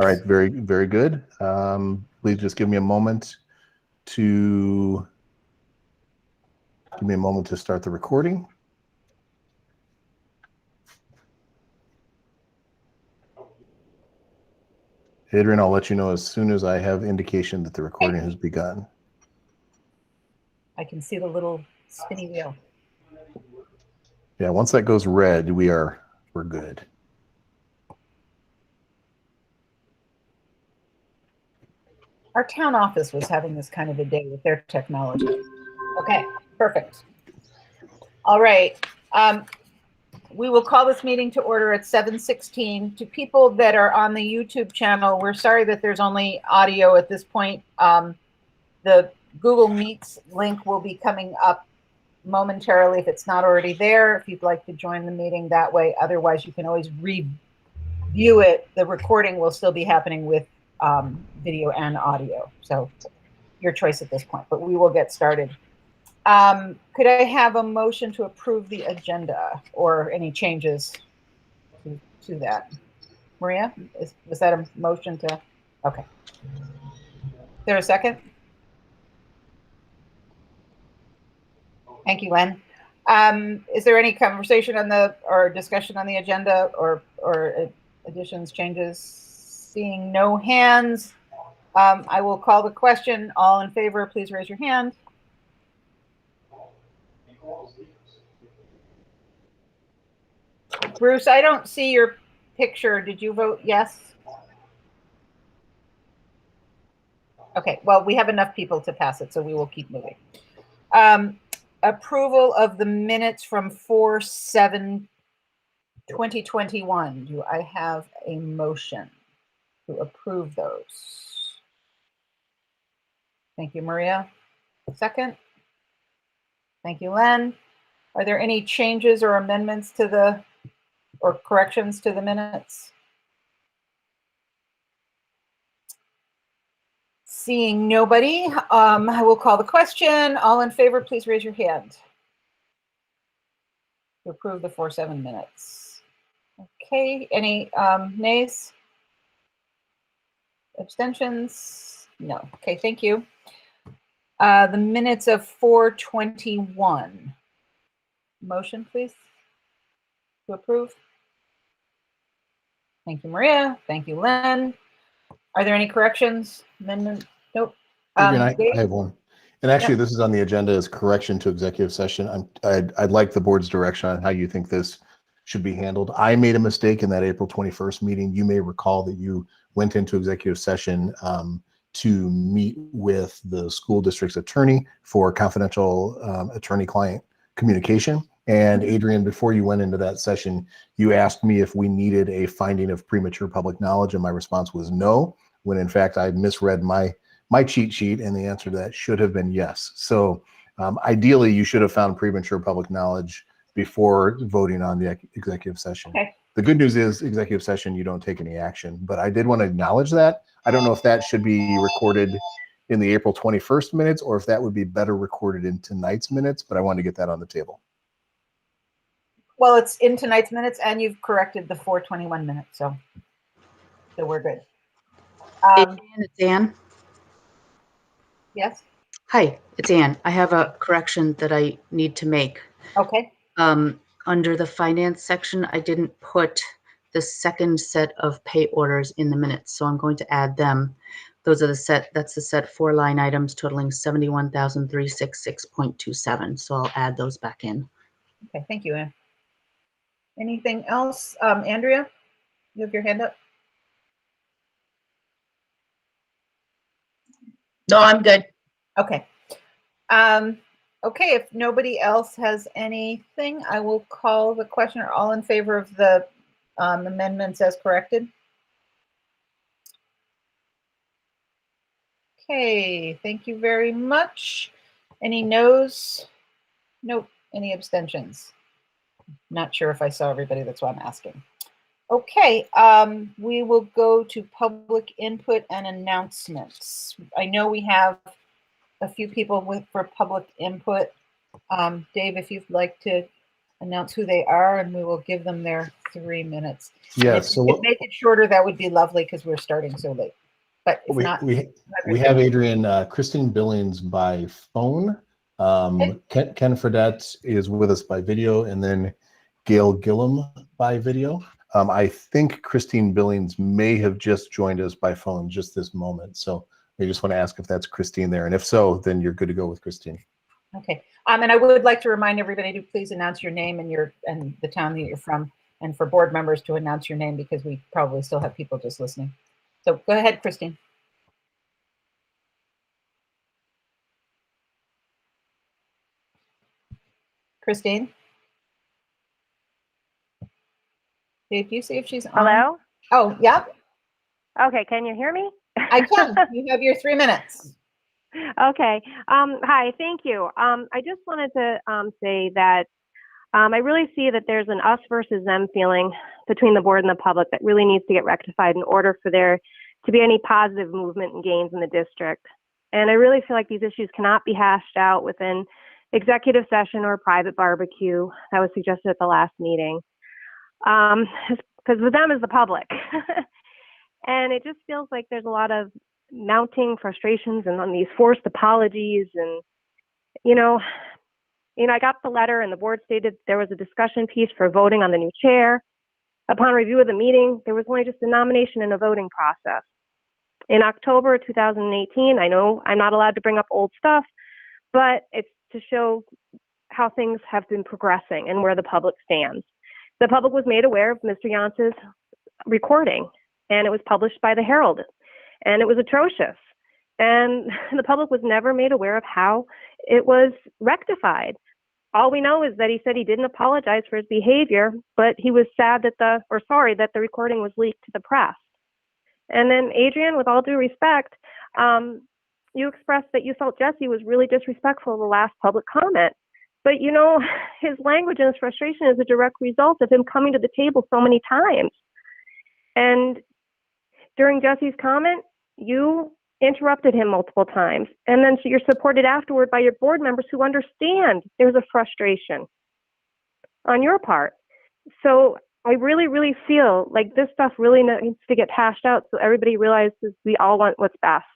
All right, very, very good. Please just give me a moment to start the recording. Adrian, I'll let you know as soon as I have indication that the recording has begun. I can see the little spinny wheel. Yeah, once that goes red, we're good. Our town office was having this kind of a day with their technology. Okay, perfect. All right. We will call this meeting to order at 7:16. To people that are on the YouTube channel, we're sorry that there's only audio at this point. The Google Meets link will be coming up momentarily if it's not already there, if you'd like to join the meeting that way. Otherwise, you can always review it. The recording will still be happening with video and audio. So your choice at this point, but we will get started. Could I have a motion to approve the agenda or any changes to that? Maria, was that a motion to? Okay. Is there a second? Thank you, Len. Is there any conversation on or discussion on the agenda or additions, changes? Seeing no hands, I will call the question. All in favor, please raise your hand. Bruce, I don't see your picture. Did you vote yes? Okay, well, we have enough people to pass it, so we will keep moving. Approval of the minutes from 4/7/2021. Do I have a motion to approve those? Thank you, Maria. Second. Thank you, Len. Are there any changes or amendments to or corrections to the minutes? Seeing nobody, I will call the question. All in favor, please raise your hand to approve the 4/7 minutes. Okay, any nays? Abstentions? No. Okay, thank you. The minutes of 4/21. Motion, please, to approve. Thank you, Maria. Thank you, Len. Are there any corrections? Amendment? Nope. Adrian, I have one. And actually, This is on the agenda as correction to executive session. I'd like the board's direction on how you think this should be handled. I made a mistake in that April 21st meeting. You may recall that you went into executive session to meet with the school district's attorney for confidential attorney-client communication. And Adrian, before you went into that session, you asked me if we needed a finding of premature public knowledge, and my response was no, when in fact I misread my cheat sheet, and the answer to that should have been yes. So ideally, you should have found premature public knowledge before voting on the executive session. Okay. The good news is executive session, you don't take any action, but I did want to acknowledge that. I don't know if that should be recorded in the April 21st minutes or if that would be better recorded in tonight's minutes, but I wanted to get that on the table. Well, it's in tonight's minutes, and you've corrected the 4/21 minutes, so we're good. It's Ann. Yes. Hi, it's Ann. I have a correction that I need to make. Okay. Under the finance section, I didn't put the second set of pay orders in the minutes, so I'm going to add them. Those are that's the set 4 line items totaling $71,366.27. So I'll add those back in. Okay, thank you, Ann. Anything else? Andrea, you have your hand up? No, I'm good. Okay. Okay, if nobody else has anything, I will call the question. Are all in favor of the amendments as corrected? Okay, thank you very much. Any no's? Nope. Any abstentions? Not sure if I saw everybody, that's why I'm asking. Okay, we will go to public input and announcements. I know we have a few people for public input. Dave, if you'd like to announce who they are, and we will give them their 3 minutes. And Yeah, if so you could make it shorter, that would be lovely because we're starting so late. But if not, we have Adrian, Christine Billings by phone. Ken Fredette is with us by video, and then Gail Gillum by video. I think Christine Billings may have just joined us by phone just this moment. So I just want to ask if that's Christine there. And if so, then you're good to go with Christine. Okay. And I would like to remind everybody to please announce your name and the town that you're from, and for board members to announce your name because we probably still have people just listening. So go ahead, Christine. Christine? Dave, do you see if she's on? Hello? Oh, yeah. Okay, can you hear me? I can. You have your 3 minutes. Okay. Hi, thank you. I just wanted to say that I really see that there's an us versus them feeling between the board and the public that really needs to get rectified in order for there to be any positive movement and gains in the district. And I really feel like these issues cannot be hashed out within executive session or private barbecue that was suggested at the last meeting. Because with them is the public. And it just feels like there's a lot of mounting frustrations and on these forced apologies. And, I got the letter and the board stated there was a discussion piece for voting on the new chair. Upon review of the meeting, there was only just a nomination and a voting process. In October 2018, I know I'm not allowed to bring up old stuff, but it's to show how things have been progressing and where the public stands. The public was made aware of Mr. Jance's recording, and it was published by the Herald, and it was atrocious. And the public was never made aware of how it was rectified. All we know is that he said he didn't apologize for his behavior, but he was sorry that the recording was leaked to the press. And then, Adrian, with all due respect, you expressed that you felt Jesse was really disrespectful of the last public comment. But, his language and his frustration is a direct result of him coming to the table so many times. And during Jesse's comment, you interrupted him multiple times. And then you're supported afterward by your board members who understand there's a frustration on your part. So I really, really feel like this stuff really needs to get hashed out so everybody realizes we all want what's best.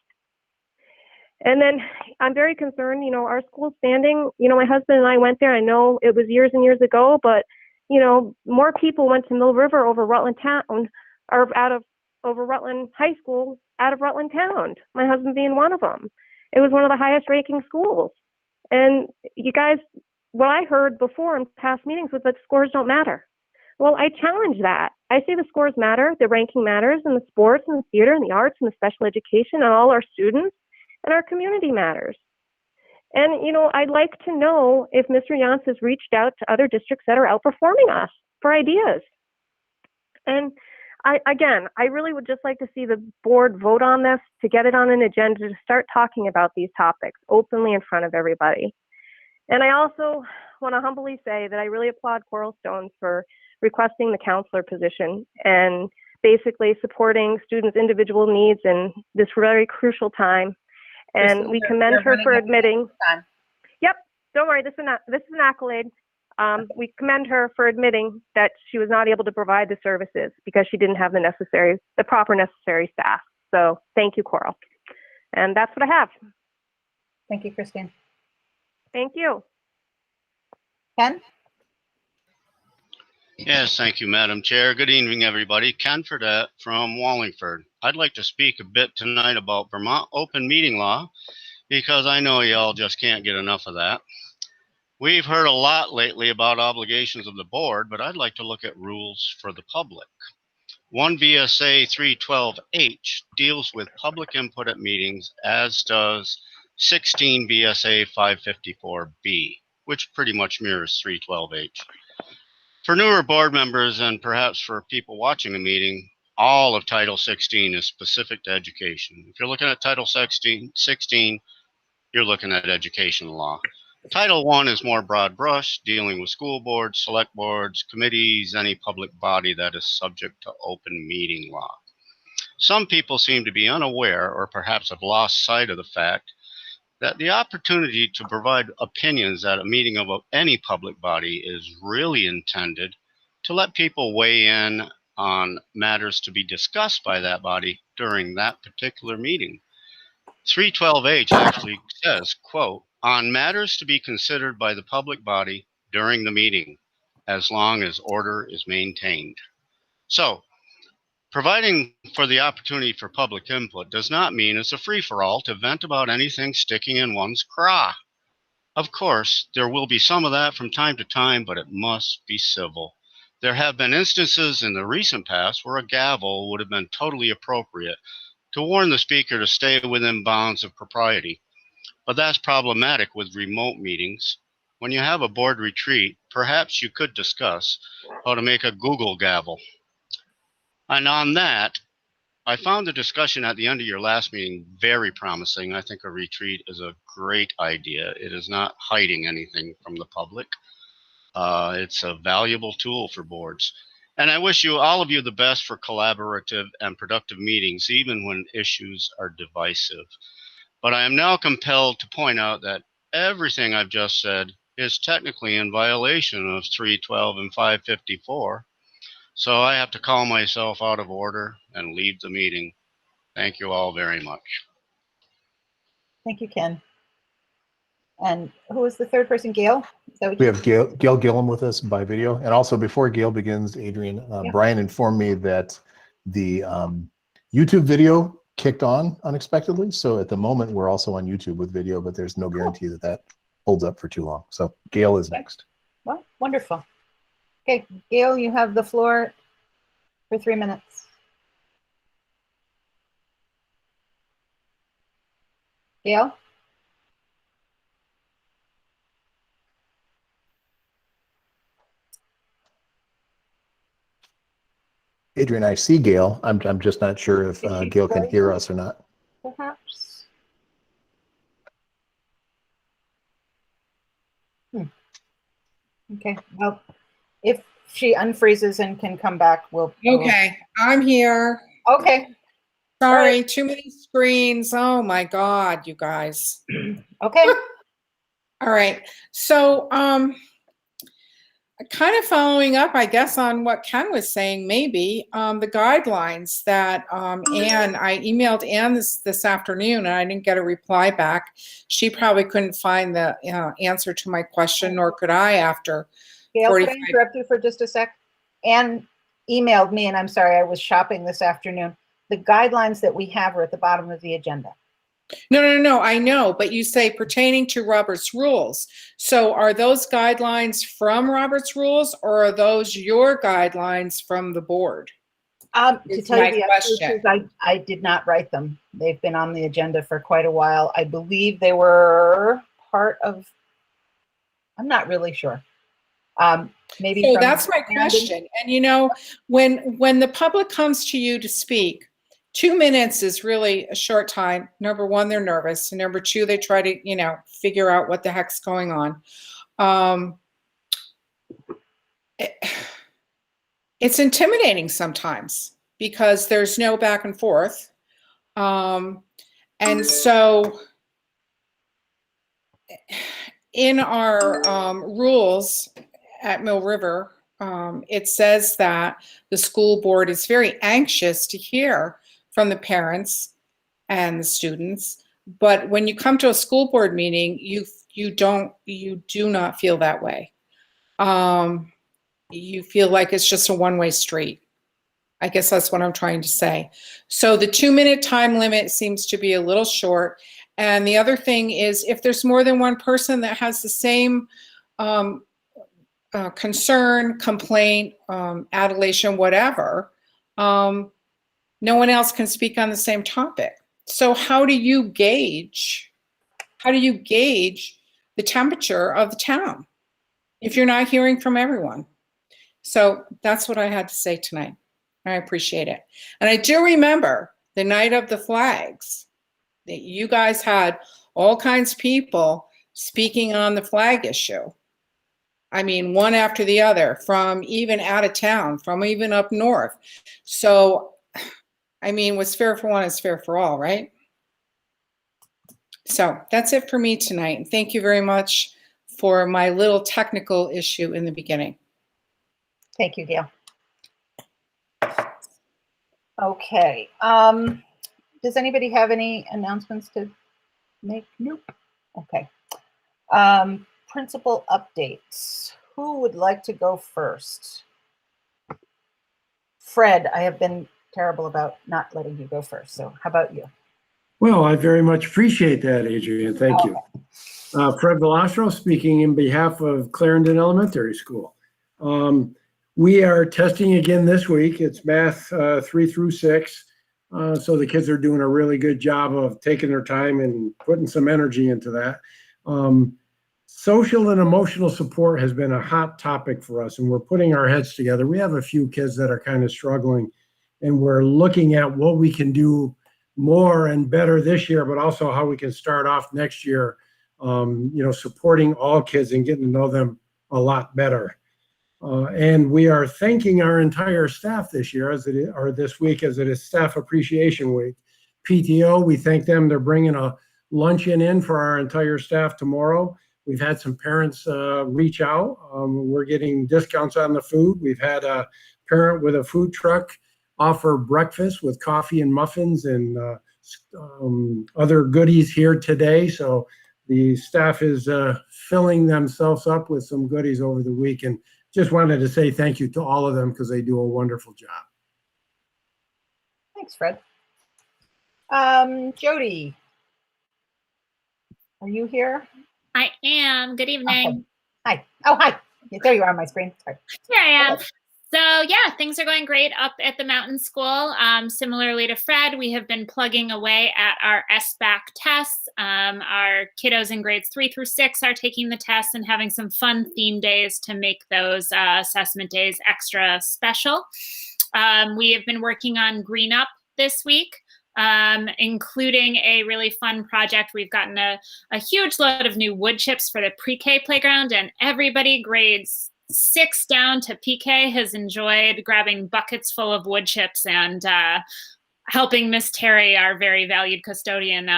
And then I'm very concerned, our school standing, my husband and I went there. I know it was years and years ago, but, more people went to Mill River over Rutland Town or over Rutland High School out of Rutland Town, my husband being one of them. It was one of the highest ranking schools. And you guys, what I heard before in past meetings was that scores don't matter. Well, I challenge that. I say the scores matter, the ranking matters, and the sports and the theater and the arts and the special education and all our students and our community matters. And, I'd like to know if Mr. Yance has reached out to other districts that are outperforming us for ideas. And I really would just like to see the board vote on this to get it on an agenda to start talking about these topics openly in front of everybody. And I also want to humbly say that I really applaud Coral Stones for requesting the counselor position and basically supporting students' individual needs in this very crucial time. And we commend her for admitting. Yep, don't worry, this is an accolade. We commend her for admitting that she was not able to provide the services because she didn't have the proper necessary staff. So thank you, Coral. And that's what I have. Thank you, Christine. Thank you. Ken? Yes, thank you, Madam Chair. Good evening, everybody. Ken Fredette from Wallingford. I'd like to speak a bit tonight about Vermont open meeting law because I know y'all just can't get enough of that. We've heard a lot lately about obligations of the board, but I'd like to look at rules for the public. 1 VSA 312H deals with public input at meetings, as does 16 VSA 554B, which pretty much mirrors 312H. For newer board members and perhaps for people watching a meeting, all of Title 16 is specific to education. If you're looking at Title 16, you're looking at education law. Title I is more broad brush, dealing with school boards, select boards, committees, any public body that is subject to open meeting law. Some people seem to be unaware or perhaps have lost sight of the fact that the opportunity to provide opinions at a meeting of any public body is really intended to let people weigh in on matters to be discussed by that body during that particular meeting. 312H actually says, quote, on matters to be considered by the public body during the meeting, as long as order is maintained. So, providing for the opportunity for public input does not mean it's a free-for-all to vent about anything sticking in one's craw. Of course, there will be some of that from time to time, but it must be civil. There have been instances in the recent past where a gavel would have been totally appropriate to warn the speaker to stay within bounds of propriety. But that's problematic with remote meetings. When you have a board retreat, perhaps you could discuss how to make a Google gavel. And on that, I found the discussion at the end of your last meeting very promising. I think a retreat is a great idea. It is not hiding anything from the public. It's a valuable tool for boards. And I wish all of you the best for collaborative and productive meetings, even when issues are divisive. But I am now compelled to point out that everything I've just said is technically in violation of 312 and 554. So I have to call myself out of order and leave the meeting. Thank you all very much. Thank you, Ken. And who was the third person? Gail? Is that what We you- have Gail Gillum with us by video. And also before Gail begins, Adrian, Yeah. Brian informed me that the YouTube video kicked on unexpectedly. So at the moment, we're also on YouTube with video, but there's no guarantee that that holds up for too long. So Gail is next. Well, wonderful. Okay, Gail, you have the floor for 3 minutes. Gail? Adrian, I see Gail. I'm just not sure if Is she Gail can hear frozen? us or not. Perhaps. Okay, well, if she unfreezes and can come back, we'll. Okay, I'm here. Okay, Sorry, too many screens. Oh my God, you guys. okay. All right. So, kind of following up, I guess, on what Ken was saying, maybe the guidelines that Anne, I emailed Anne this afternoon, and I didn't get a reply back. She probably couldn't find the answer to my question, nor could I after. Gail, could I 45 interrupt you for just a sec? Anne emailed me, and I'm sorry, I was shopping this afternoon. The guidelines that we have are at the bottom of the agenda. No, I know, but you say pertaining to Robert's rules. So are those guidelines from Robert's rules, or are those your guidelines from the board? To Is tell you my the absolute question. truth, I did not write them. They've been on the agenda for quite a while. I believe they were part of, I'm not really sure. Maybe So from that's my Brandon. question. And you know, when the public comes to you to speak, 2 minutes is really a short time. Number one, they're nervous. And number two, they try to, figure out what the heck's going on. It's intimidating sometimes because there's no back and forth. And so in our rules at Mill River, it says that the school board is very anxious to hear from the parents and the students. But when you come to a school board meeting, you do not feel that way. You feel like it's just a one-way street. I guess that's what I'm trying to say. So the 2-minute time limit seems to be a little short. And the other thing is, if there's more than one person that has the same concern, complaint, adulation, whatever, no one else can speak on the same topic. So how do you gauge the temperature of the town if you're not hearing from everyone? So that's what I had to say tonight. I appreciate it. And I do remember the night of the flags that you guys had all kinds of people speaking on the flag issue. I mean, one after the other, from even out of town, from even up north. So, I mean, what's fair for one is fair for all, right? So that's it for me tonight. And thank you very much for my little technical issue in the beginning. Thank you, Gail. Okay. Does anybody have any announcements to make? Nope. Okay. Principal updates. Who would like to go first? Fred, I have been terrible about not letting you go first. So how about you? Well, I very much appreciate that, Adrian. Thank you. Fred Velastro speaking in behalf of Clarendon Elementary School. We are testing again this week. It's math 3 through 6. So the kids are doing a really good job of taking their time and putting some energy into that. Social and emotional support has been a hot topic for us, and we're putting our heads together. We have a few kids that are kind of struggling, and we're looking at what we can do more and better this year, but also how we can start off next year, supporting all kids and getting to know them a lot better. And we are thanking our entire staff this year, or this week, as it is Staff Appreciation Week. PTO, we thank them. They're bringing a luncheon in for our entire staff tomorrow. We've had some parents reach out. We're getting discounts on the food. We've had a parent with a food truck offer breakfast with coffee and muffins and other goodies here today. So the staff is filling themselves up with some goodies over the week. And just wanted to say thank you to all of them because they do a wonderful job. Thanks, Fred. Jody, are you here? I am. Good evening. Okay. Hi. Oh, hi. There you are on my screen. Sorry. Here I am. So yeah, things are going great up at the Mountain School. Similarly to Fred, we have been plugging away at our SBAC tests. Our kiddos in grades 3 through 6 are taking the tests and having some fun theme days to make those assessment days extra special. We have been working on Green Up this week, including a really fun project. We've gotten a huge load of new wood chips for the pre-K playground, and everybody grades 6 down to PK has enjoyed grabbing buckets full of wood chips and helping Miss Terry, our very valued custodian,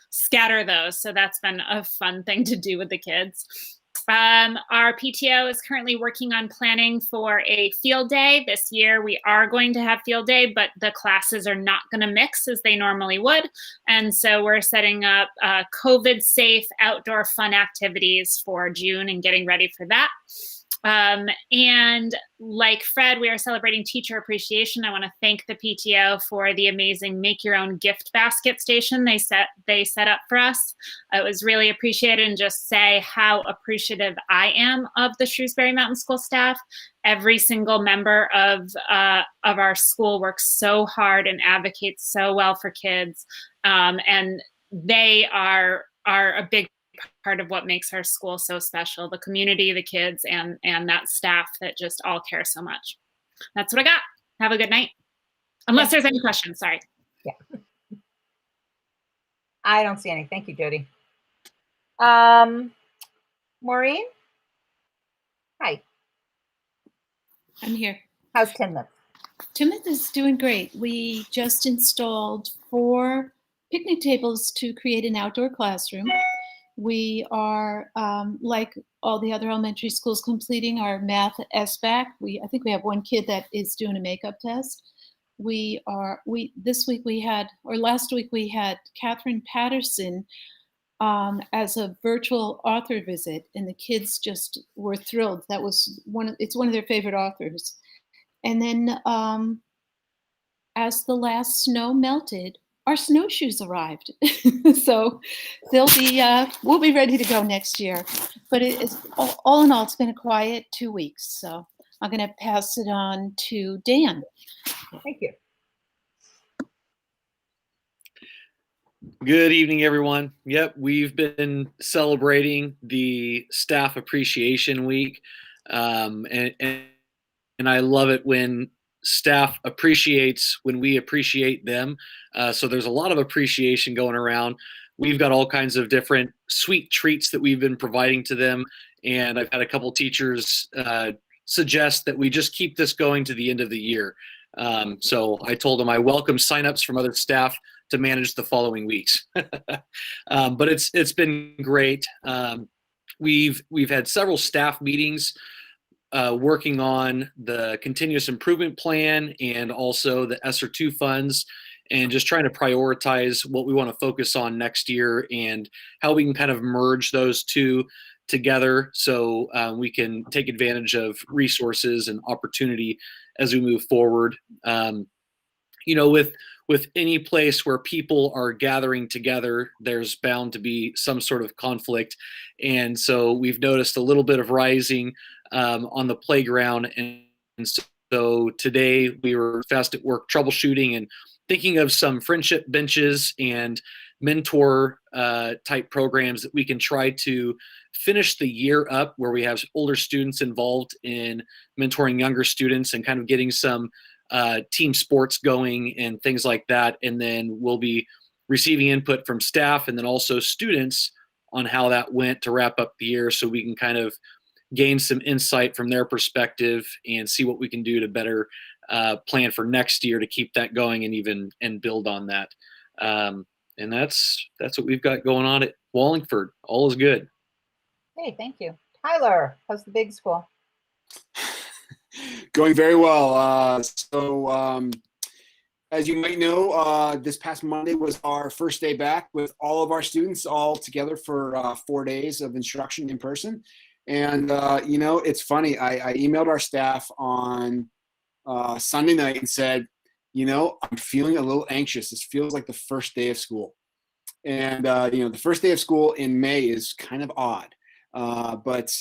scatter those. So that's been a fun thing to do with the kids. Our PTO is currently working on planning for a field day. This year we are going to have field day, but the classes are not going to mix as they normally would. And so we're setting up COVID-safe outdoor fun activities for June and getting ready for that. And like Fred, we are celebrating Teacher Appreciation. I want to thank the PTO for the amazing Make Your Own Gift Basket station they set up for us. It was really appreciated, and just say how appreciative I am of the Shrewsbury Mountain School staff. Every single member of our school works so hard and advocates so well for kids, and they are a big part of what makes our school so special, the community, the kids, and that staff that just all care so much. That's what I got. Have a good night. Unless there's any questions, sorry. Yeah. I don't see any. Thank you, Jody. Maureen? Hi. I'm here. How's Timoth? Timoth is doing great. We just installed 4 picnic tables to create an outdoor classroom. We are, like all the other elementary schools, completing our math SBAC. I think we have 1 kid that is doing a makeup test. Last week we had Catherine Patterson as a virtual author visit, and the kids just were thrilled. That was it's one of their favorite authors. And then as the last snow melted, our snowshoes arrived. So we'll be ready to go next year. But all in all, it's been a quiet 2 weeks. So I'm going to pass it on to Dan. Thank you. Good evening, everyone. Yep, we've been celebrating the Staff Appreciation Week. And I love it when staff appreciates when we appreciate them. So there's a lot of appreciation going around. We've got all kinds of different sweet treats that we've been providing to them. And I've had a couple teachers suggest that we just keep this going to the end of the year. So I told them I welcome signups from other staff to manage the following weeks. But it's been great. We've had several staff meetings working on the continuous improvement plan and also the ESSER 2 funds, and just trying to prioritize what we want to focus on next year and how we can kind of merge those two together so we can take advantage of resources and opportunity as we move forward. With any place where people are gathering together, there's bound to be some sort of conflict. And so we've noticed a little bit of rising on the playground. And so today we were fast at work troubleshooting and thinking of some friendship benches and mentor type programs that we can try to finish the year up, where we have older students involved in mentoring younger students and kind of getting some team sports going and things like that. And then we'll be receiving input from staff and then also students on how that went to wrap up the year, so we can kind of gain some insight from their perspective and see what we can do to better plan for next year to keep that going and build on that. And that's what we've got going on at Wallingford. All is good. Hey, thank you. Tyler, how's the big school? Going very well. As you might know, this past Monday was our first day back with all of our students all together for 4 days of instruction in person. And, it's funny. I emailed our staff on Sunday night and said, I'm feeling a little anxious. This feels like the first day of school. And, the first day of school in May is kind of odd. But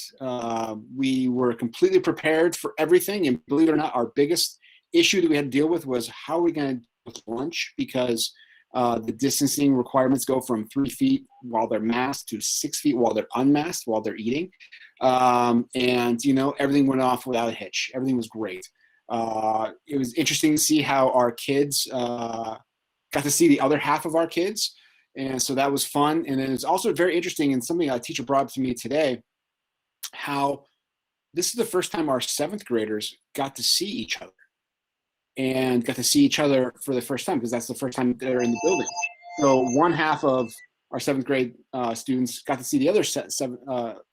we were completely prepared for everything. And believe it or not, our biggest issue that we had to deal with was how are we going to do with lunch, because the distancing requirements go from 3 feet while they're masked to 6 feet while they're unmasked while they're eating. Everything went off without a hitch. Everything was great. It was interesting to see how our kids got to see the other half of our kids. And so that was fun. And then it's also very interesting, and something a teacher brought up to me today, how this is the first time our 7th graders got to see each other and got to see each other for the first time, because that's the first time they're in the building. So one half of our 7th grade students got to see the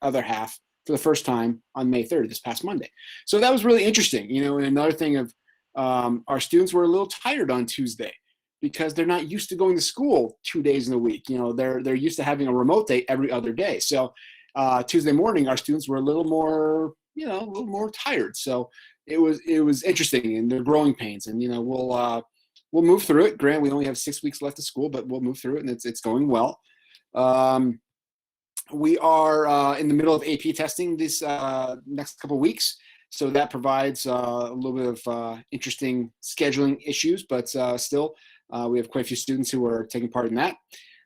other half for the first time on May 3rd, this past Monday. So that was really interesting. And another thing of our students were a little tired on Tuesday, because they're not used to going to school 2 days in a week. They're used to having a remote day every other day. So Tuesday morning, our students were a little more tired. So it was interesting, and they're growing pains. And we'll move through it. Grant, we only have 6 weeks left of school, but we'll move through it, and it's going well. We are in the middle of AP testing this next couple of weeks. So that provides a little bit of interesting scheduling issues, but still, we have quite a few students who are taking part in that.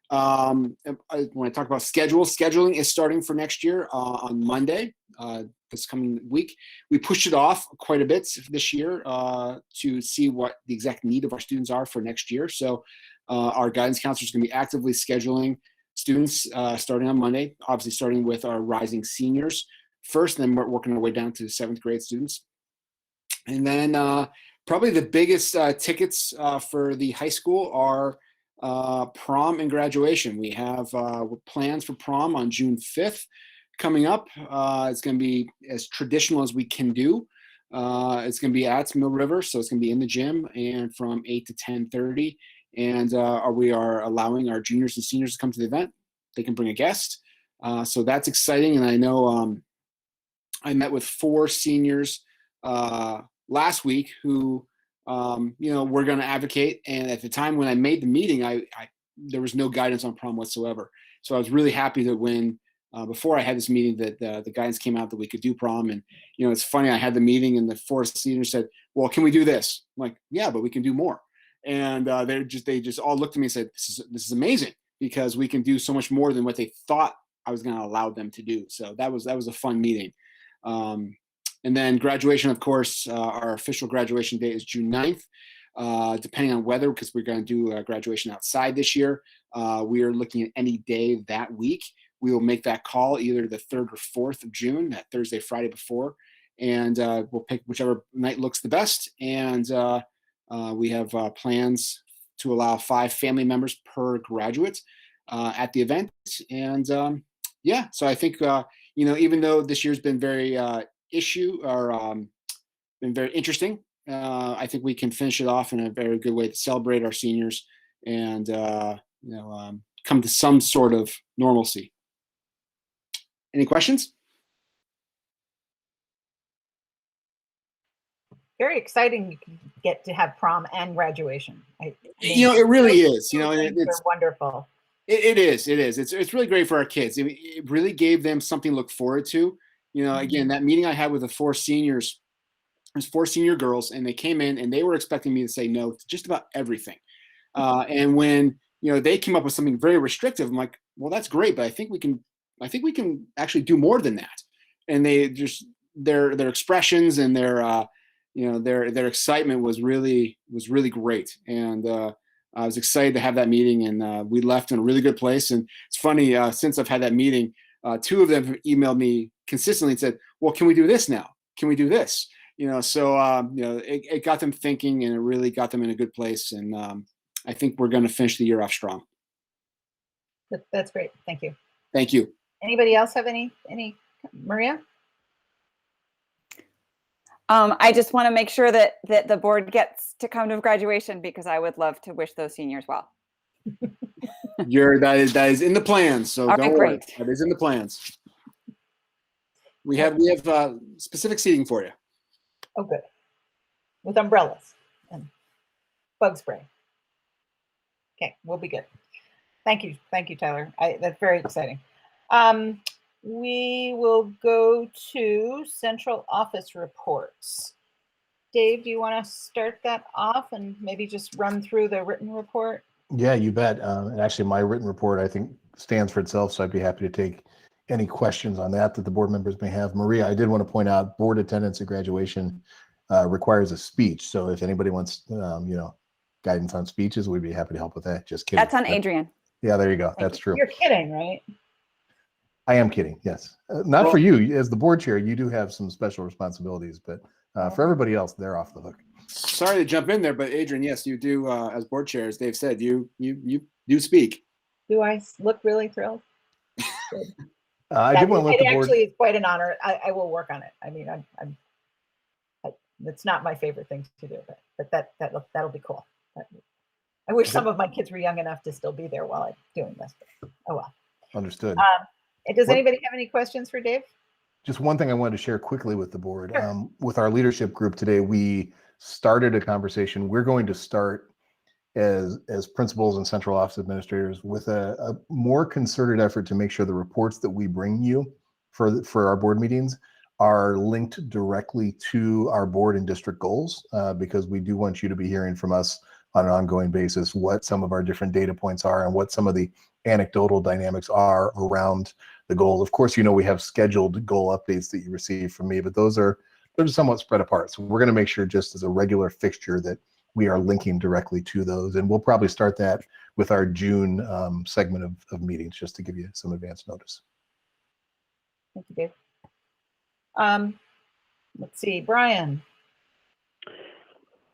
When I talk about scheduling is starting for next year on Monday, this coming week. We pushed it off quite a bit this year to see what the exact need of our students are for next year. So our guidance counselor is going to be actively scheduling students starting on Monday, obviously starting with our rising seniors first, and then we're working our way down to 7th grade students. And then probably the biggest tickets for the high school are prom and graduation. We have plans for prom on June 5th coming up. It's going to be as traditional as we can do. It's going to be at Mill River, so it's going to be in the gym and from 8 to 10:30. And we are allowing our juniors and seniors to come to the event. They can bring a guest. So that's exciting. And I know I met with 4 seniors last week who, we're going to advocate. And at the time when I made the meeting, there was no guidance on prom whatsoever. So I was really happy that when, before I had this meeting, that the guidance came out that we could do prom. And, it's funny, I had the meeting and the 4 seniors said, well, can we do this? I'm like, yeah, but we can do more. And they just all looked at me and said, this is amazing, because we can do so much more than what they thought I was going to allow them to do. So that was a fun meeting. And then graduation, of course, our official graduation date is June 9th, depending on weather, because we're going to do graduation outside this year. We are looking at any day that week. We will make that call either the 3rd or 4th of June, that Thursday, Friday before, and we'll pick whichever night looks the best. And we have plans to allow 5 family members per graduate at the event. And yeah, so I think, even though this year's been very been very interesting, I think we can finish it off in a very good way to celebrate our seniors and, come to some sort of normalcy. Any questions? Very exciting. You can get to have prom and graduation. It really is. those And things are wonderful. It is. It's really great for our kids. It really gave them something to look forward to. Again, that meeting I had with the 4 seniors, there's 4 senior girls, and they came in and they were expecting me to say no to just about everything. And when they came up with something very restrictive, I'm like, well, that's great, but I think we can actually do more than that. And they just their expressions and their excitement was really great. And I was excited to have that meeting, and we left in a really good place. And it's funny, since I've had that meeting, 2 of them have emailed me consistently and said, well, can we do this now? Can we do this? So it got them thinking, and it really got them in a good place. And I think we're going to finish the year off strong. That's great. Thank you. Thank you. Anybody else have any, Maria? I just want to make sure that the board gets to come to graduation, because I would love to wish those seniors well. That is in the plans, so All don't right, worry. great. That is in the plans. We have specific seating for you. Oh, good. With umbrellas and bug spray. Okay, we'll be good. Thank you, Tyler. That's very exciting. We will go to central office reports. Dave, do you want to start that off and maybe just run through the written report? Yeah, you bet. And actually, my written report, I think, stands for itself, so I'd be happy to take any questions on that the board members may have. Maria, I did want to point out board attendance at graduation requires a speech. So if anybody wants, guidance on speeches, we'd be happy to help with that. Just kidding. That's on Adrian. Yeah, there you go. That's true. You're kidding, right? I am kidding. Yes. Not for you as the board chair. You do have some special responsibilities, but for everybody else, they're off the hook. Sorry to jump in there, but Adrian, yes, you do. As board chair, as Dave said, you do speak. Do I look really thrilled? I did want to let the board. Actually, it's quite an honor. I will work on it. I mean, it's not my favorite thing to do, but that'll be cool. I wish some of my kids were young enough to still be there while I'm doing this. But, oh well. Understood. Does anybody have any questions for Dave? Just one thing I wanted to share quickly with the board. Sure. With our leadership group today, we started a conversation. We're going to start as principals and central office administrators with a more concerted effort to make sure the reports that we bring you for our board meetings are linked directly to our board and district goals, because we do want you to be hearing from us on an ongoing basis what some of our different data points are and what some of the anecdotal dynamics are around the goals. Of course, we have scheduled goal updates that you receive from me, but they're somewhat spread apart. So we're going to make sure, just as a regular fixture, that we are linking directly to those. And we'll probably start that with our June segment of meetings, just to give you some advance notice. Thank you, Dave. Let's see, Brian.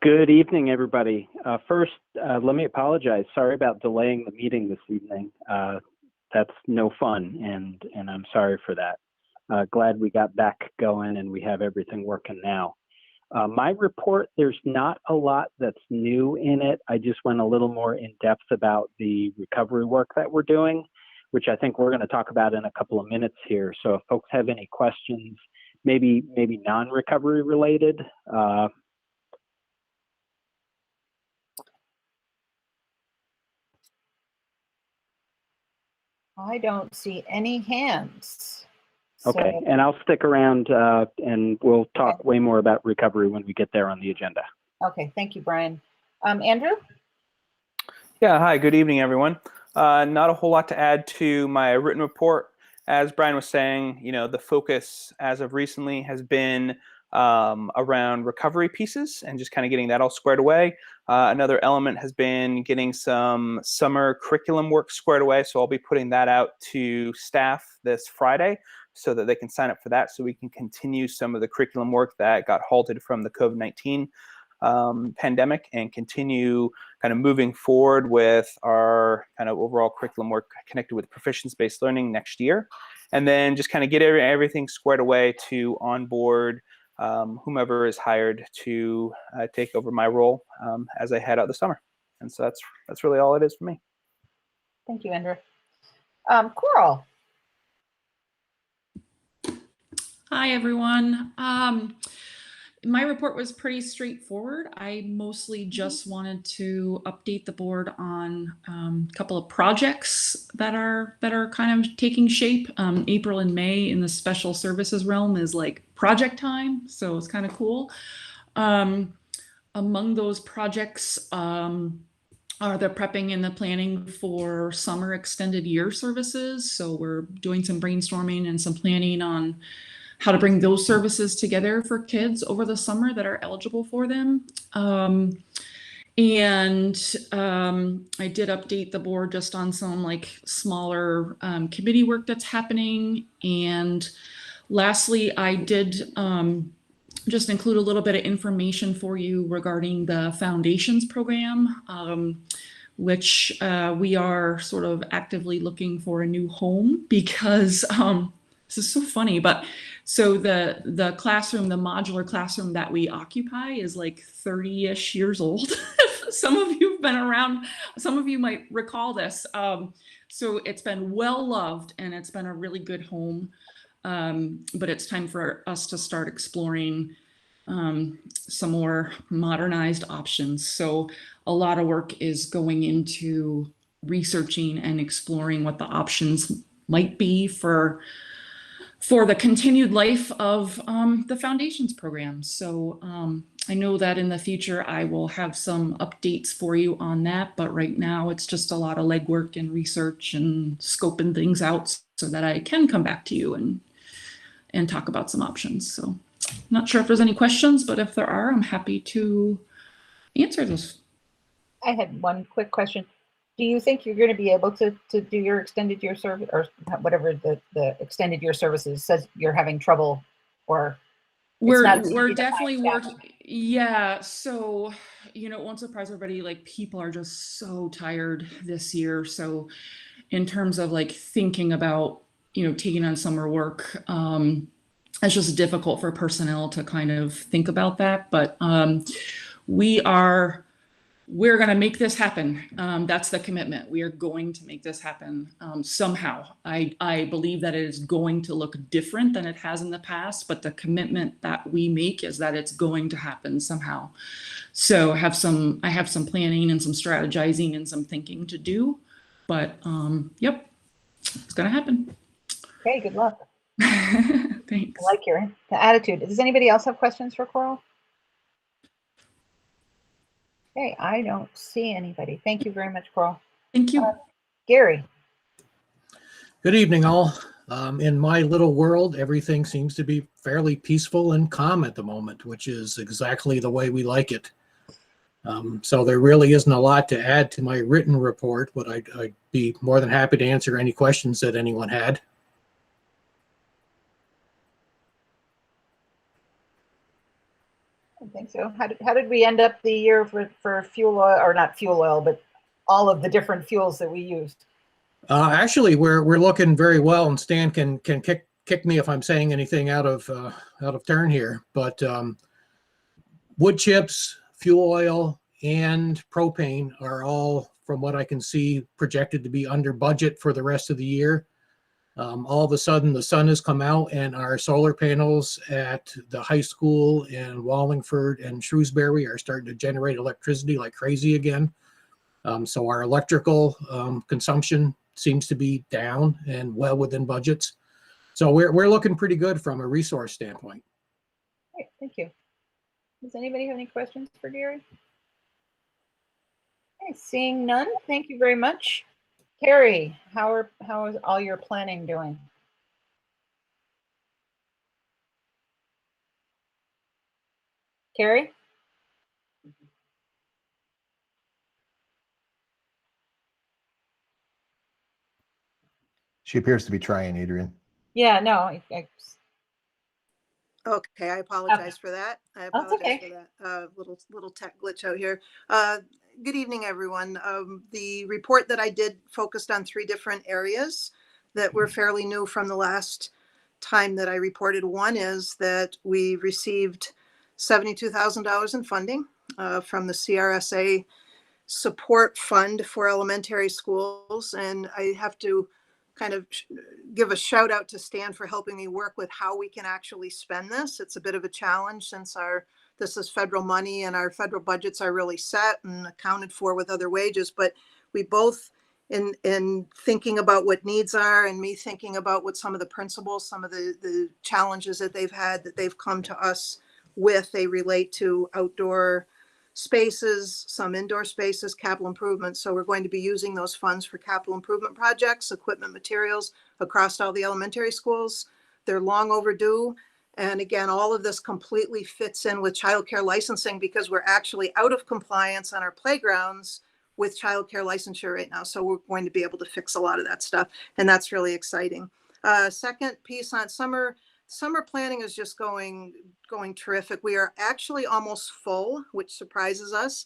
Good evening, everybody. First, let me apologize. Sorry about delaying the meeting this evening. That's no fun, and I'm sorry for that. Glad we got back going and we have everything working now. My report, there's not a lot that's new in it. I just went a little more in depth about the recovery work that we're doing, which I think we're going to talk about in a couple of minutes here. So if folks have any questions, maybe non-recovery related, I don't see any hands. okay, So, and I'll stick around and we'll talk way more about recovery when we get there on the agenda. okay, thank you, Brian. Andrew? Yeah, hi, good evening, everyone. Not a whole lot to add to my written report. As Brian was saying, the focus as of recently has been around recovery pieces and just kind of getting that all squared away. Another element has been getting some summer curriculum work squared away. So I'll be putting that out to staff this Friday so that they can sign up for that, so we can continue some of the curriculum work that got halted from the COVID-19 pandemic and continue kind of moving forward with our kind of overall curriculum work connected with proficiency-based learning next year. And then just kind of get everything squared away to onboard whomever is hired to take over my role as I head out the summer. And so that's really all it is for me. Thank you, Andrew. Coral. Hi, everyone. My report was pretty straightforward. I mostly just wanted to update the board on a couple of projects that are kind of taking shape. April and May in the special services realm is like project time, so it's kind of cool. Among those projects are the prepping and the planning for summer extended year services. So we're doing some brainstorming and some planning on how to bring those services together for kids over the summer that are eligible for them. I did update the board just on some like smaller committee work that's happening. And lastly, I did just include a little bit of information for you regarding the foundations program, which we are sort of actively looking for a new home because this is so funny, but so the classroom, the modular classroom that we occupy is like 30-ish years old. Some of you have been around, some of you might recall this. So it's been well loved and it's been a really good home. But it's time for us to start exploring some more modernized options. So a lot of work is going into researching and exploring what the options might be for the continued life of the foundations program. So I know that in the future I will have some updates for you on that, but right now it's just a lot of legwork and research and scoping things out so that I can come back to you and talk about some options. So not sure if there's any questions, but if there are, I'm happy to answer those. I had one quick question. Do you think you're going to be able to do your extended year service or whatever the extended year services says you're having trouble or we're definitely working. Yeah. So, you know, it won't surprise everybody, like people are just so tired this year. So in terms of like thinking about, you know, taking on summer work, it's just difficult for personnel to kind of think about that. But we're going to make this happen. That's the commitment. We are going to make this happen somehow. I believe that it is going to look different than it has in the past, but the commitment that we make is that it's going to happen somehow. So I have some planning and some strategizing and some thinking to do, but yep, it's going to happen. Okay, good luck. Thanks. I like the attitude. Does anybody else have questions for Coral? Okay, I don't see anybody. Thank you very much, Coral. Thank you. Gary. Good evening, all. In my little world, everything seems to be fairly peaceful and calm at the moment, which is exactly the way we like it. So there really isn't a lot to add to my written report, but I'd be more than happy to answer any questions that anyone had. I think so. How did we end up the year for fuel oil, or not fuel oil, but all of the different fuels that we used? Actually, we're looking very well, and Stan can kick me if I'm saying anything out of turn here. But wood chips, fuel oil, and propane are all, from what I can see, projected to be under budget for the rest of the year. All of a sudden, the sun has come out, and our solar panels at the high school in Wallingford and Shrewsbury are starting to generate electricity like crazy again. So our electrical consumption seems to be down and well within budgets. So we're looking pretty good from a resource standpoint. Great, thank you. Does anybody have any questions for Gary? Okay, seeing none, thank you very much. Carrie, how is all your planning doing? Carrie? She appears to be trying, Adrian. Yeah, no, Okay, I apologize for that. I That's apologize okay. for that. Little tech glitch out here. Good evening, everyone. The report that I did focused on 3 different areas that were fairly new from the last time that I reported. One is that we received $72,000 in funding from the CRSA support fund for elementary schools. And I have to kind of give a shout out to Stan for helping me work with how we can actually spend this. It's a bit of a challenge since this is federal money and our federal budgets are really set and accounted for with other wages. But we both, in thinking about what needs are and me thinking about what some of the principles, some of the challenges that they've had that they've come to us with, they relate to outdoor spaces, some indoor spaces, capital improvements. So we're going to be using those funds for capital improvement projects, equipment, materials across all the elementary schools. They're long overdue. And again, all of this completely fits in with childcare licensing because we're actually out of compliance on our playgrounds with childcare licensure right now. So we're going to be able to fix a lot of that stuff. And that's really exciting. Second piece on summer planning is just going terrific. We are actually almost full, which surprises us.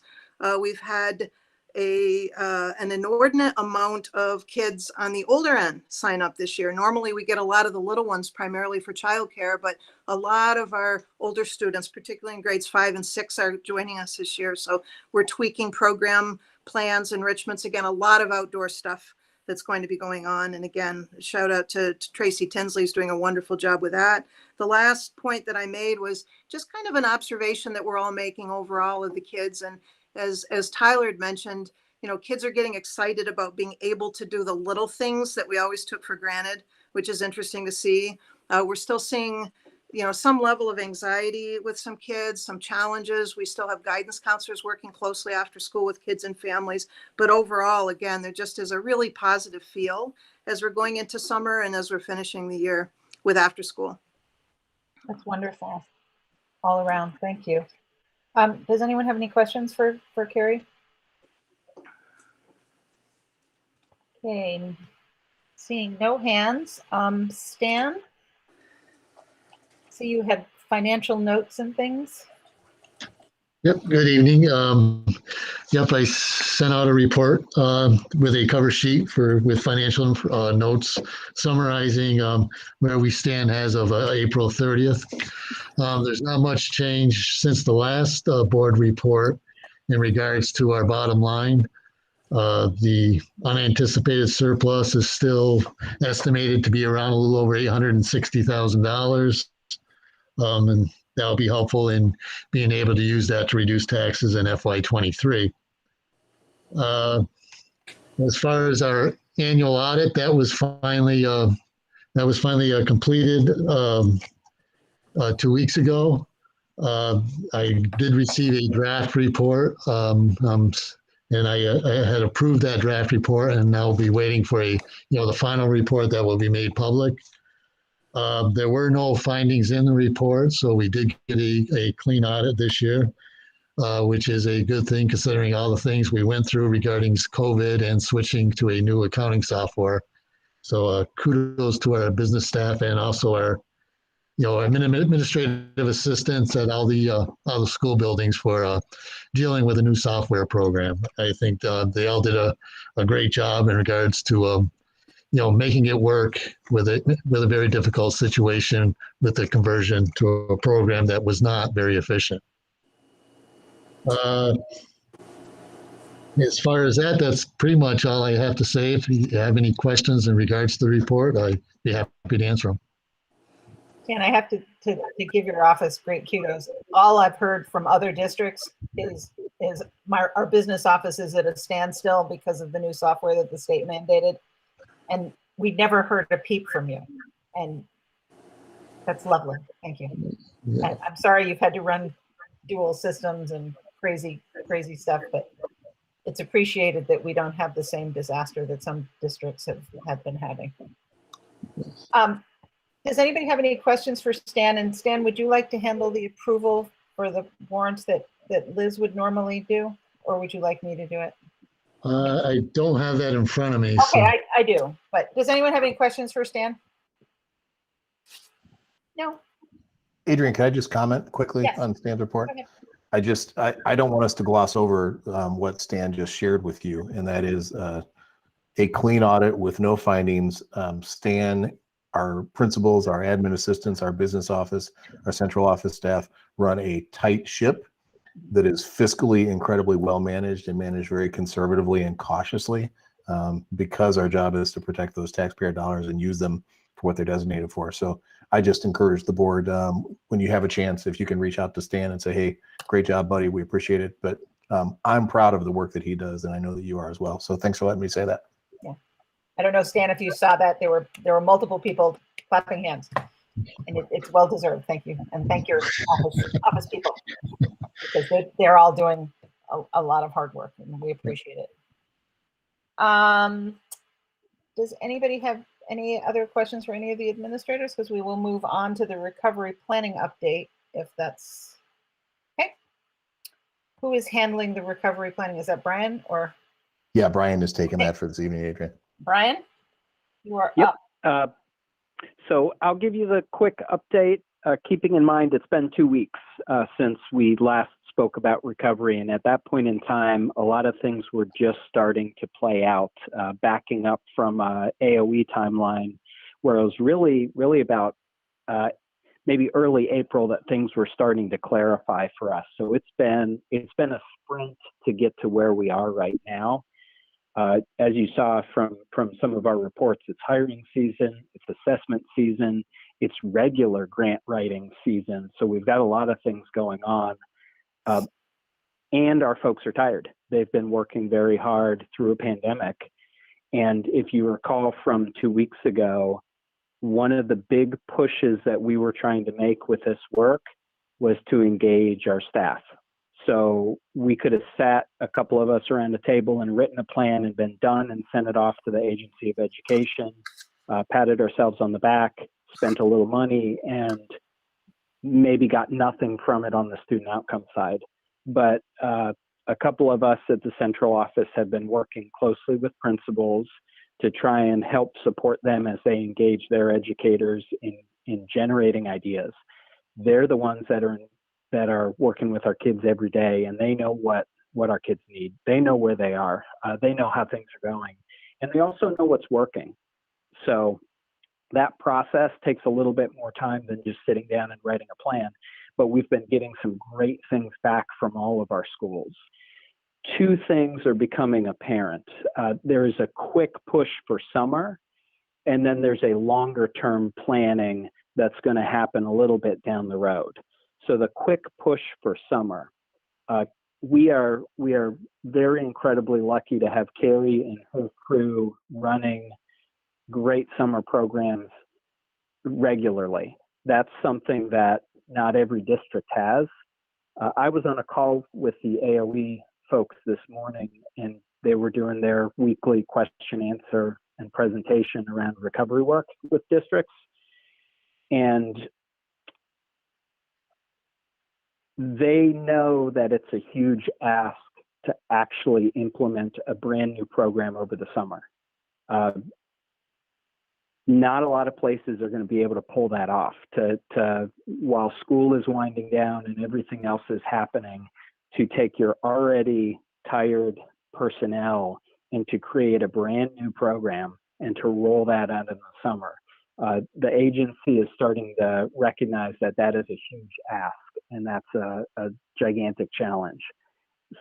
We've had an inordinate amount of kids on the older end sign up this year. Normally we get a lot of the little ones primarily for childcare, but a lot of our older students, particularly in grades 5 and 6, are joining us this year. So we're tweaking program plans, enrichments, again, a lot of outdoor stuff that's going to be going on. And again, shout out to Tracy Tinsley, who's doing a wonderful job with that. The last point that I made was just kind of an observation that we're all making overall of the kids. And as Tyler had mentioned, you know, kids are getting excited about being able to do the little things that we always took for granted, which is interesting to see. We're still seeing, you know, some level of anxiety with some kids, some challenges. We still have guidance counselors working closely after school with kids and families. But overall, again, there just is a really positive feel as we're going into summer and as we're finishing the year with after school. That's wonderful all around. Thank you. Does anyone have any questions for Carrie? Okay, seeing no hands. Stan? So you had financial notes and things? Yep, good evening. Yep, I sent out a report with a cover sheet with financial notes summarizing where we stand as of April 30th. There's not much change since the last board report in regards to our bottom line. The unanticipated surplus is still estimated to be around a little over $860,000. And that'll be helpful in being able to use that to reduce taxes in FY23. As far as our annual audit, that was finally completed 2 weeks ago. I did receive a draft report, and I had approved that draft report, and now we'll be waiting for the final report that will be made public. There were no findings in the report, so we did get a clean audit this year, which is a good thing considering all the things we went through regarding COVID and switching to a new accounting software. So kudos to our business staff and also our administrative assistants at all the school buildings for dealing with a new software program. I think they all did a great job in regards to making it work with a very difficult situation with the conversion to a program that was not very efficient. As far as that's pretty much all I have to say. If you have any questions in regards to the report, I'd be happy to answer them. Dan, I have to give your office great kudos. All I've heard from other districts is our business office is at a standstill because of the new software that the state mandated. And we never heard a peep from you. And that's lovely. Thank you. Yeah. I'm sorry you've had to run dual systems and crazy stuff, but it's appreciated that we don't have the same disaster that some districts have been having. Does anybody have any questions for Stan? And Stan, would you like to handle the approval for the warrants that Liz would normally do, or would you like me to do it? I don't have that in front of me. Okay, So. I do. But does anyone have any questions for Stan? No. Adrian, can I just comment quickly Yes. on Stan's report? Okay. I don't want us to gloss over what Stan just shared with you, and that is a clean audit with no findings. Stan, our principals, our admin assistants, our business office, our central office staff run a tight ship that is fiscally incredibly well managed and managed very conservatively and cautiously, because our job is to protect those taxpayer dollars and use them for what they're designated for. So I just encourage the board, when you have a chance, if you can reach out to Stan and say, hey, great job, buddy, we appreciate it. But I'm proud of the work that he does, and I know that you are as well. So thanks for letting me say that. Yeah. I don't know, Stan, if you saw that, there were multiple people clapping hands, and it's well deserved. Thank you, and thank your office people, because they're all doing a lot of hard work, and we appreciate it. Does anybody have any other questions for any of the administrators? Because we will move on to the recovery planning update, if that's okay. Who is handling the recovery planning? Is that Brian or? Yeah, Brian is taking that for this evening, Adrian. Brian, you are Yep. up. So I'll give you the quick update, keeping in mind it's been 2 weeks since we last spoke about recovery. And at that point in time, a lot of things were just starting to play out, backing up from AOE timeline, where it was really about maybe early April that things were starting to clarify for us. So it's been a sprint to get to where we are right now. As you saw from some of our reports, it's hiring season, it's assessment season, it's regular grant writing season. So we've got a lot of things going on. And our folks are tired. They've been working very hard through a pandemic. And if you recall from 2 weeks ago, one of the big pushes that we were trying to make with this work was to engage our staff. So we could have sat a couple of us around a table and written a plan and been done and sent it off to the Agency of Education, patted ourselves on the back, spent a little money, and maybe got nothing from it on the student outcome side. But a couple of us at the central office have been working closely with principals to try and help support them as they engage their educators in generating ideas. They're the ones that are working with our kids every day, and they know what our kids need. They know where they are. They know how things are going, and they also know what's working. So that process takes a little bit more time than just sitting down and writing a plan, but we've been getting some great things back from all of our schools. Two things are becoming apparent. There is a quick push for summer, and then there's a longer term planning that's going to happen a little bit down the road. So the quick push for summer, we are very incredibly lucky to have Carrie and her crew running great summer programs regularly. That's something that not every district has. I was on a call with the AOE folks this morning, and they were doing their weekly question, answer, and presentation around recovery work with districts. And they know that it's a huge ask to actually implement a brand new program over the summer. Not a lot of places are going to be able to pull that off while school is winding down and everything else is happening, to take your already tired personnel and to create a brand new program and to roll that out in the summer. The agency is starting to recognize that that is a huge ask, and that's a gigantic challenge.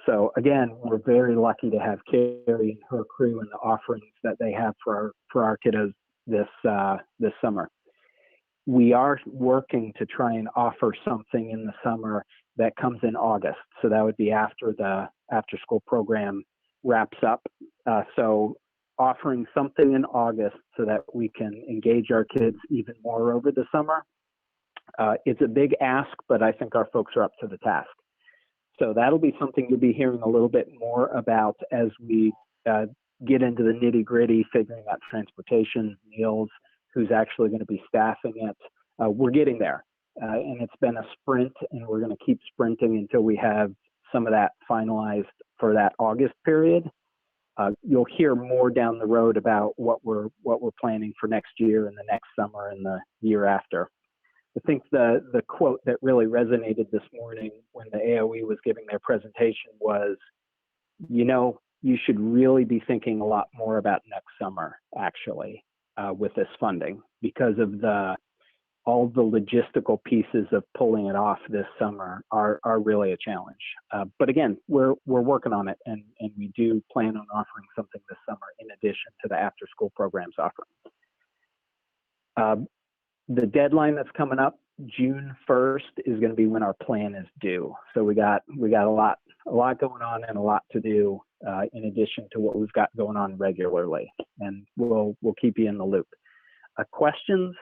So again, we're very lucky to have Carrie and her crew and the offerings that they have for our kiddos this summer. We are working to try and offer something in the summer that comes in August. So that would be after the after school program wraps up. So offering something in August so that we can engage our kids even more over the summer. It's a big ask, but I think our folks are up to the task. So that'll be something you'll be hearing a little bit more about as we get into the nitty gritty, figuring out transportation, meals, who's actually going to be staffing it. We're getting there, and it's been a sprint, and we're going to keep sprinting until we have some of that finalized for that August period. You'll hear more down the road about what we're planning for next year and the next summer and the year after. I think the quote that really resonated this morning when the AOE was giving their presentation was, you should really be thinking a lot more about next summer, actually, with this funding, because of all the logistical pieces of pulling it off this summer are really a challenge. But again, we're working on it, and we do plan on offering something this summer in addition to the after school programs offering. The deadline that's coming up, June 1st, is going to be when our plan is due. So we got a lot going on and a lot to do in addition to what we've got going on regularly, and we'll keep you in the loop. Questions?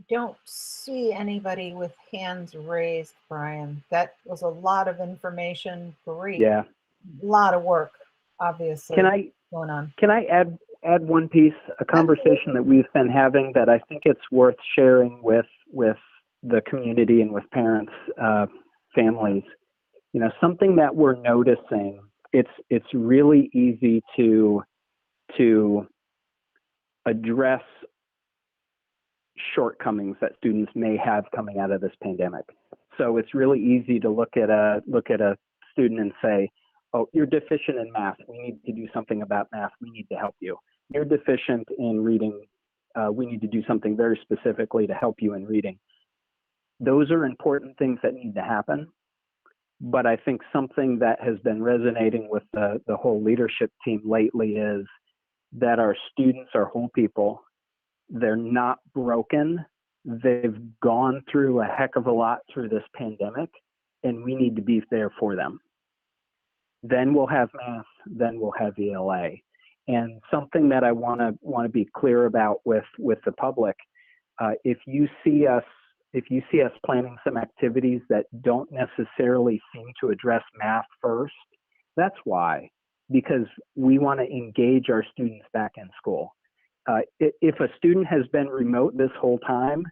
Don't see anybody with hands raised, Brian. That was a lot of information. Great. Yeah. A lot of work, obviously, going on. Can I add one piece, a conversation that we've been having that I think it's worth sharing with the community and with parents, families. Something that we're noticing, it's really easy to address shortcomings that students may have coming out of this pandemic. So it's really easy to look at a student and say, oh, you're deficient in math. We need to do something about math. We need to help you. You're deficient in reading. We need to do something very specifically to help you in reading. Those are important things that need to happen. But I think something that has been resonating with the whole leadership team lately is that our students are whole people. They're not broken. They've gone through a heck of a lot through this pandemic, and we need to be there for them. Then we'll have math, then we'll have ELA. And something that I want to be clear about with the public, if you see us planning some activities that don't necessarily seem to address math first, that's why, because we want to engage our students back in school. If a student has been remote this whole time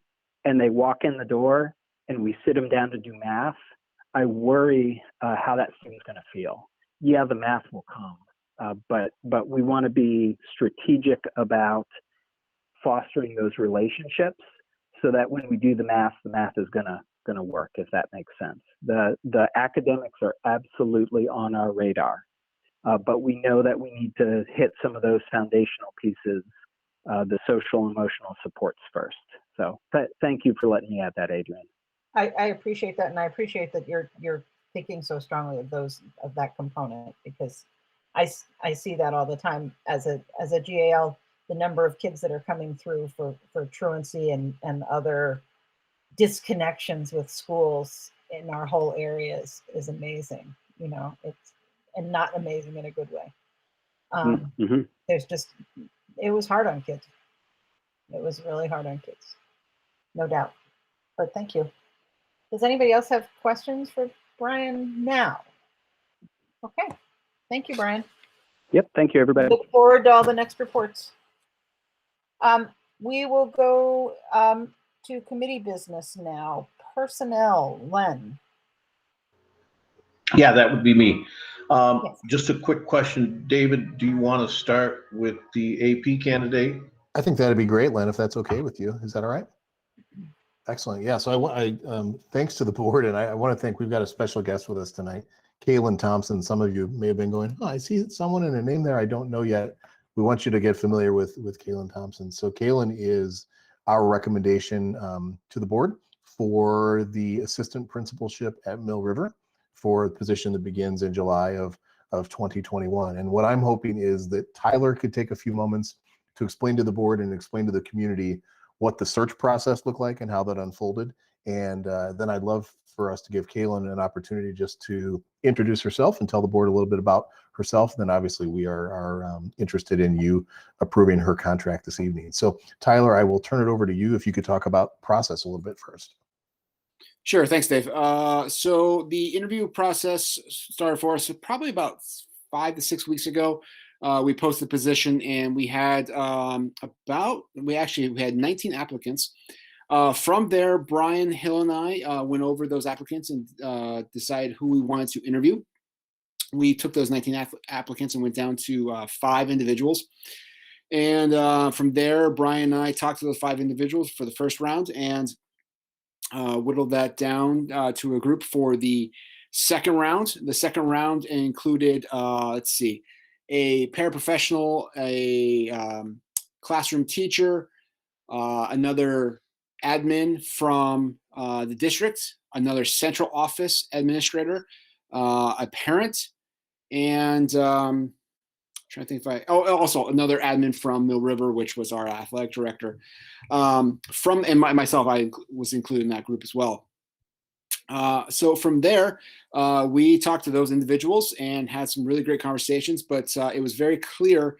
and they walk in the door and we sit them down to do math, I worry how that student's going to feel. Yeah, the math will come, but we want to be strategic about fostering those relationships so that when we do the math is gonna work, if that makes sense. The academics are absolutely on our radar, but we know that we need to hit some of those foundational pieces, the social and emotional supports first. So thank you for letting me add that, Adrian. I appreciate that, and I appreciate that you're thinking so strongly of that component, because I see that all the time as a GAL. The number of kids that are coming through for truancy and other disconnections with schools in our whole areas is amazing. And not amazing in a good way. It was hard on kids. It was really hard on kids, no doubt. But thank you. Does anybody else have questions for Brian now? Okay, thank you, Brian. Yep, thank you, everybody. Look forward to all the next reports. We will go to committee business now. Personnel, Len. Yeah, that would be me. Yes. Just a quick question, David, do you want to start with the AP candidate? I think that'd be great, Len, if that's okay with you. Is that all right? Excellent. Yeah. So I thanks to the board, and I want to thank, we've got a special guest with us tonight, Kaylin Thompson. Some of you may have been going, oh, I see someone in a name there I don't know yet. We want you to get familiar with Kaylin Thompson. So Kaylin is our recommendation to the board for the assistant principalship at Mill River for a position that begins in July of 2021. And what I'm hoping is that Tyler could take a few moments to explain to the board and explain to the community what the search process looked like and how that unfolded. And then I'd love for us to give Kaylin an opportunity just to introduce herself and tell the board a little bit about herself. And then obviously we are interested in you approving her contract this evening. So Tyler, I will turn it over to you if you could talk about process a little bit first. Sure. Thanks, Dave. So the interview process started for us probably about 5 to 6 weeks ago. We posted the position and we had we had 19 applicants. From there, Brian Hill and I went over those applicants and decided who we wanted to interview. We took those 19 applicants and went down to 5 individuals. And from there, Brian and I talked to those 5 individuals for the first round and whittled that down to a group for the second round. The second round included, let's see, a paraprofessional, a classroom teacher, another admin from the district, another central office administrator, a parent, and trying to think if also another admin from Mill River, which was our athletic director. Myself, I was included in that group as well. So from there, we talked to those individuals and had some really great conversations, but it was very clear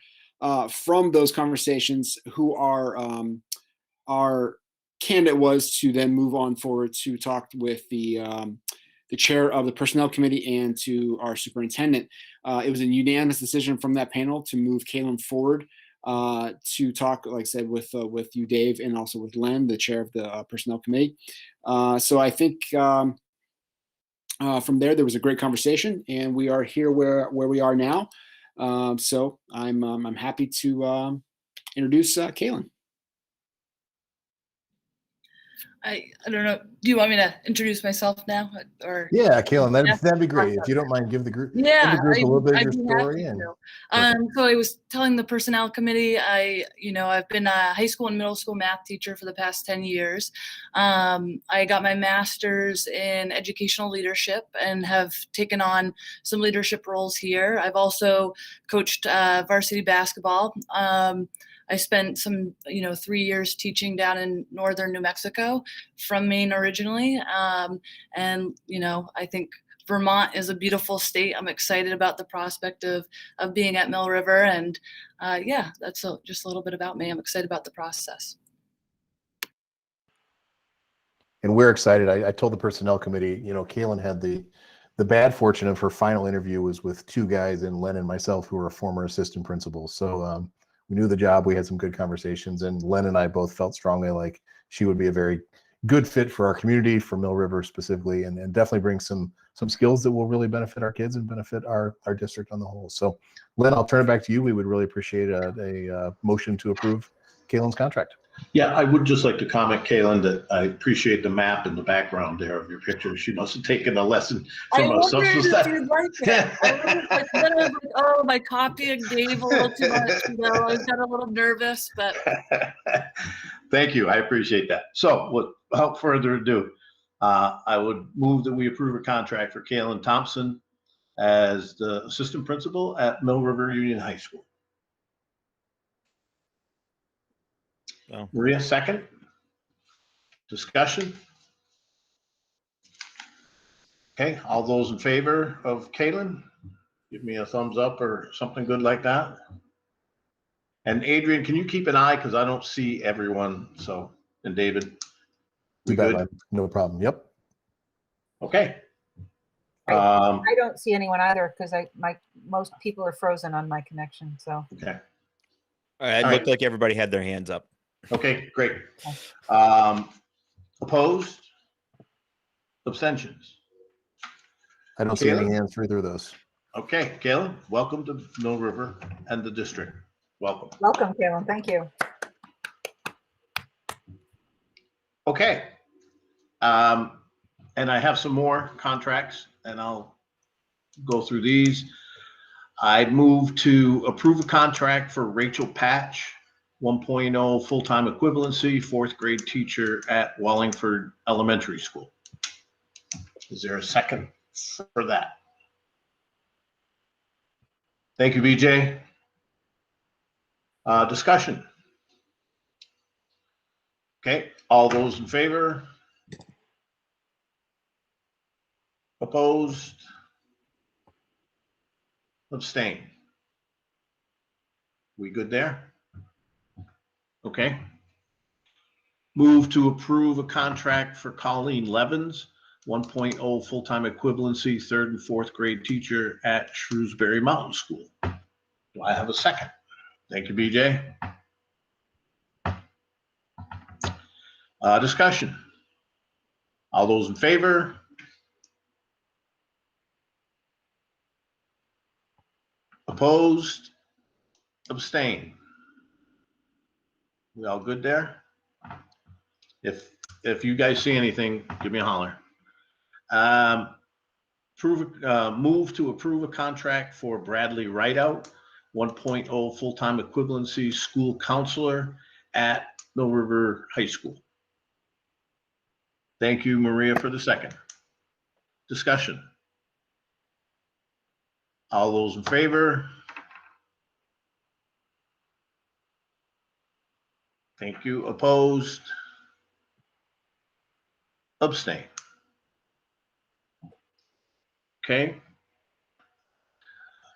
from those conversations who our candidate was to then move on forward to talk with the chair of the personnel committee and to our superintendent. It was a unanimous decision from that panel to move Kaylin forward to talk, like I said, with you, Dave, and also with Len, the chair of the personnel committee. So I think from there was a great conversation, and we are here where we are now. So I'm happy to introduce Kaylin. I don't know. Do you want me to introduce myself now, or? Yeah, Kaylin, Yeah. that'd be great. If you don't mind, give the group, Yeah, give the group a little bit of I'd your be story. happy And to. So I was telling the personnel committee, I've been a high school and middle school math teacher for the past 10 years. I got my master's in educational leadership and have taken on some leadership roles here. I've also coached varsity basketball. I spent some, 3 years teaching down in northern New Mexico from Maine originally. And I think Vermont is a beautiful state. I'm excited about the prospect of being at Mill River. And that's just a little bit about me. I'm excited about the process. And we're excited. I told the personnel committee, Kaylin had the bad fortune of her final interview was with 2 guys, and Len and myself, who are former assistant principals. So we knew the job. We had some good conversations, and Len and I both felt strongly like she would be a very good fit for our community, for Mill River specifically, and definitely bring some skills that will really benefit our kids and benefit our district on the whole. So, Len, I'll turn it back to you. We would really appreciate a motion to approve Kaylin's contract. Yeah, I would just like to comment, Kaylin, that I appreciate the map in the background there of your picture. She must have taken a lesson from a social studies. I wondered if you'd like it. I was like, oh, am I copying Dave a little too much? I got a little nervous, but. Thank you. I appreciate that. So without further ado, I would move that we approve a contract for Kaylin Thompson as the assistant principal at Mill River Union High School. Oh. Maria, second. Discussion. Okay, all those in favor of Kaylin, give me a thumbs up or something good like that. And Adrian, can you keep an eye, because I don't see everyone. So, and David, we good? No problem. Yep. Okay. I don't see anyone either, because most people are frozen on my connection. So. Okay. All right. It looked like everybody had their hands up. Okay, great. Opposed? Abstentions? I don't see any hands for either of those. Okay, Kaylin, welcome to Mill River and the district. Welcome. Welcome, Kaylin. Thank you. Okay. And I have some more contracts, and I'll go through these. I move to approve a contract for Rachel Patch, 1.0 full-time equivalency, 4th grade teacher at Wallingford Elementary School. Is there a second for that? Thank you, BJ. Discussion. Okay, all those in favor? Opposed? Abstain? We good there? Okay. Move to approve a contract for Colleen Levins, 1.0 full-time equivalency, 3rd and 4th grade teacher at Shrewsbury Mountain School. Do I have a second? Thank you, BJ. Discussion. All those in favor? Opposed? Abstain? We all good there? If you guys see anything, give me a holler. Move to approve a contract for Bradley Rideout, 1.0 full-time equivalency school counselor at Mill River High School. Thank you, Maria, for the second. Discussion. All those in favor? Thank you. Opposed? Abstain. Okay.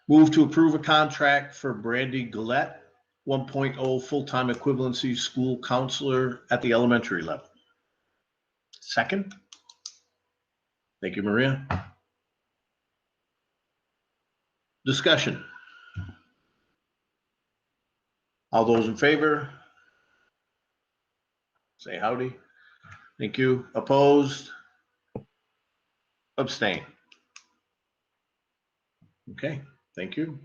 Move to approve a contract for Brandy Gillette, 1.0 full-time equivalency school counselor at the elementary level. Second. Thank you, Maria. Discussion. All those in favor? Say howdy. Thank you. Opposed? Abstain. Okay, thank you.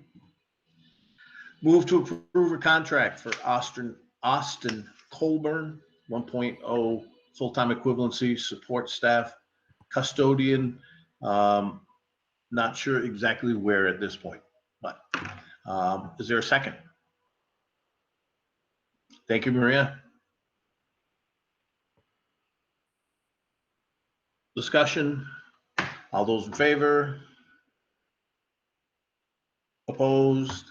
Move to approve a contract for Austin Colburn, 1.0 full-time equivalency support staff custodian. Not sure exactly where at this point, but is there a second? Thank you, Maria. Discussion. All those in favor? Opposed?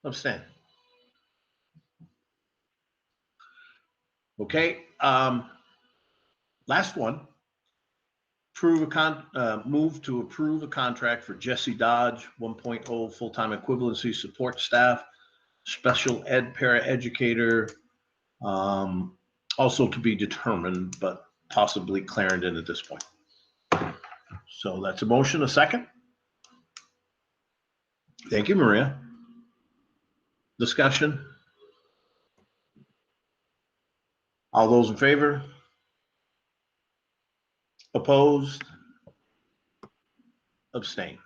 Abstain. Okay. Last one. Move to approve a contract for Jesse Dodge, 1.0 full-time equivalency support staff, special ed paraeducator, also to be determined, but possibly Clarendon at this point. So that's a motion. A second. Thank you, Maria. Discussion. All those in favor? Opposed? Abstain.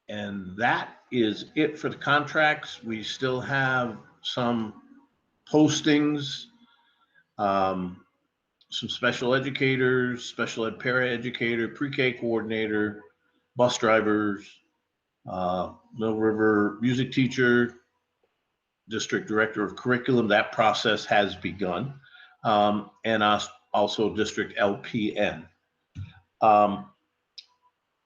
And that is it for the contracts. We still have some postings, some special educators, special ed paraeducator, pre-K coordinator, bus drivers, Mill River music teacher, district director of curriculum. That process has begun. And also district LPN. I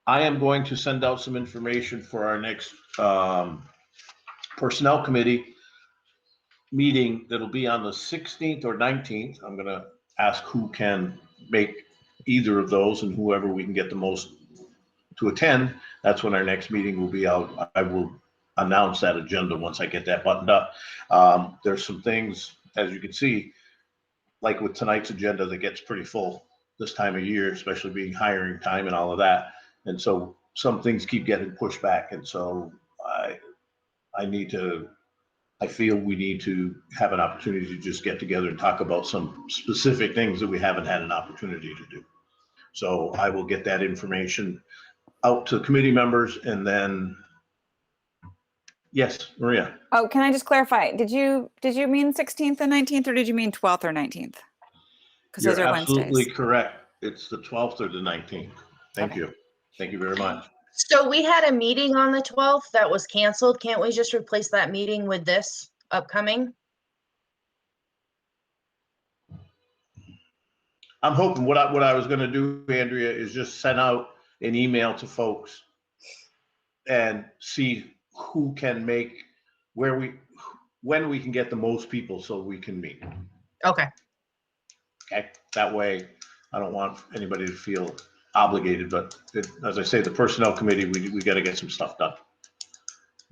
am going to send out some information for our next personnel committee meeting that'll be on the 16th or 19th. I'm going to ask who can make either of those, and whoever we can get the most to attend, that's when our next meeting will be out. I will announce that agenda once I get that buttoned up. There's some things, as you can see, like with tonight's agenda, that gets pretty full this time of year, especially being hiring time and all of that. And so some things keep getting pushed back. And so I feel we need to have an opportunity to just get together and talk about some specific things that we haven't had an opportunity to do. So I will get that information out to committee members, and then, yes, Maria. Oh, can I just clarify? Did you mean 16th and 19th, or did you mean 12th or 19th? Because those You're are absolutely Wednesdays. correct. It's the 12th or the 19th. Thank you. Thank you very much. So we had a meeting on the 12th that was canceled. Can't we just replace that meeting with this upcoming? I'm hoping what I was going to do, Andrea, is just send out an email to folks and see who can make, when we can get the most people so we can meet. Okay. Okay. That way, I don't want anybody to feel obligated, but as I say, the personnel committee, we got to get some stuff done.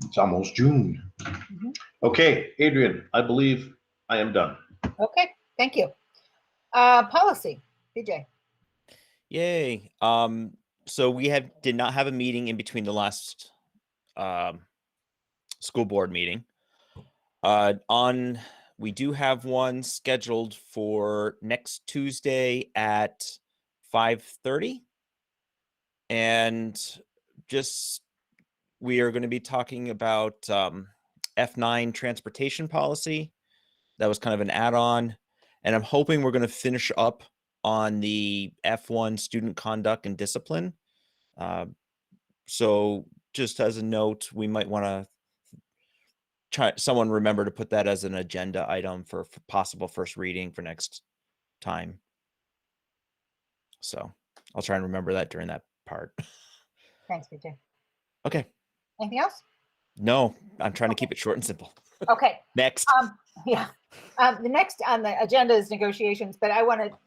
It's almost June. Mm-hmm. Okay, Adrian, I believe I am done. Okay, thank you. Policy, BJ. Yay. So we did not have a meeting in between the last school board meeting. We do have one scheduled for next Tuesday at 5:30. And we are going to be talking about F9 transportation policy. That was kind of an add-on. And I'm hoping we're going to finish up on the F1 student conduct and discipline. So just as a note, we might want to someone remember to put that as an agenda item for possible first reading for next time. So I'll try and remember that during that part. Thanks, BJ. Okay. Anything else? No, I'm trying to keep it short and simple. Okay. Next. Yeah. The next on the agenda is negotiations, but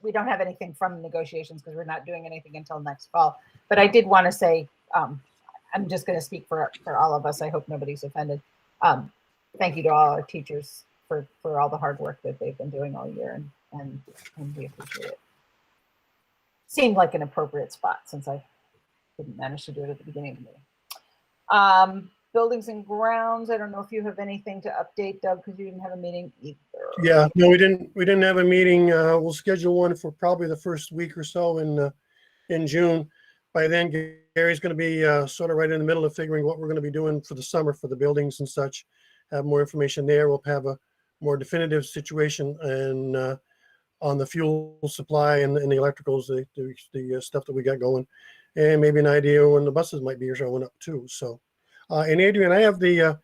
we don't have anything from negotiations because we're not doing anything until next fall. But I did want to say, I'm just going to speak for all of us. I hope nobody's offended. Thank you to all our teachers for all the hard work that they've been doing all year, and we appreciate it. Seemed like an appropriate spot since I didn't manage to do it at the beginning of the meeting. Buildings and grounds. I don't know if you have anything to update, Doug, because you didn't have a meeting either. Yeah, no, we didn't have a meeting. We'll schedule one for probably the first week or so in June. By then, Gary's going to be sort of right in the middle of figuring what we're going to be doing for the summer for the buildings and such. Have more information there. We'll have a more definitive situation and on the fuel supply and the electricals, the stuff that we got going, and maybe an idea when the buses might be showing up too. So, and Adrian, I have the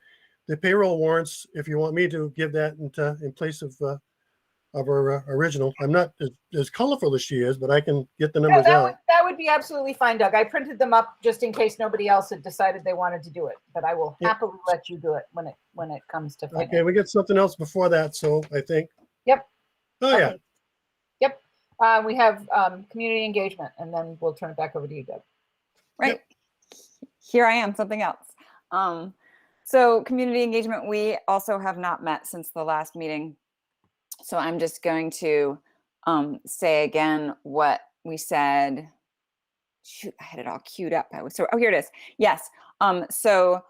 payroll warrants if you want me to give that in place of our original. I'm not as colorful as she is, but I can get the numbers out. That would be absolutely fine, Doug. I printed them up just in case nobody else had decided they wanted to do it, but I will happily let you do it when it comes to finance. Okay, we get something else before that, so I think. Yep. Oh, yeah. Yep. We have community engagement, and then we'll turn it back over to you, Doug. Right. Here I am, something else. So community engagement, we also have not met since the last meeting. So I'm just going to say again what we said. Shoot, I had it all queued up. Oh, here it is. Yes. So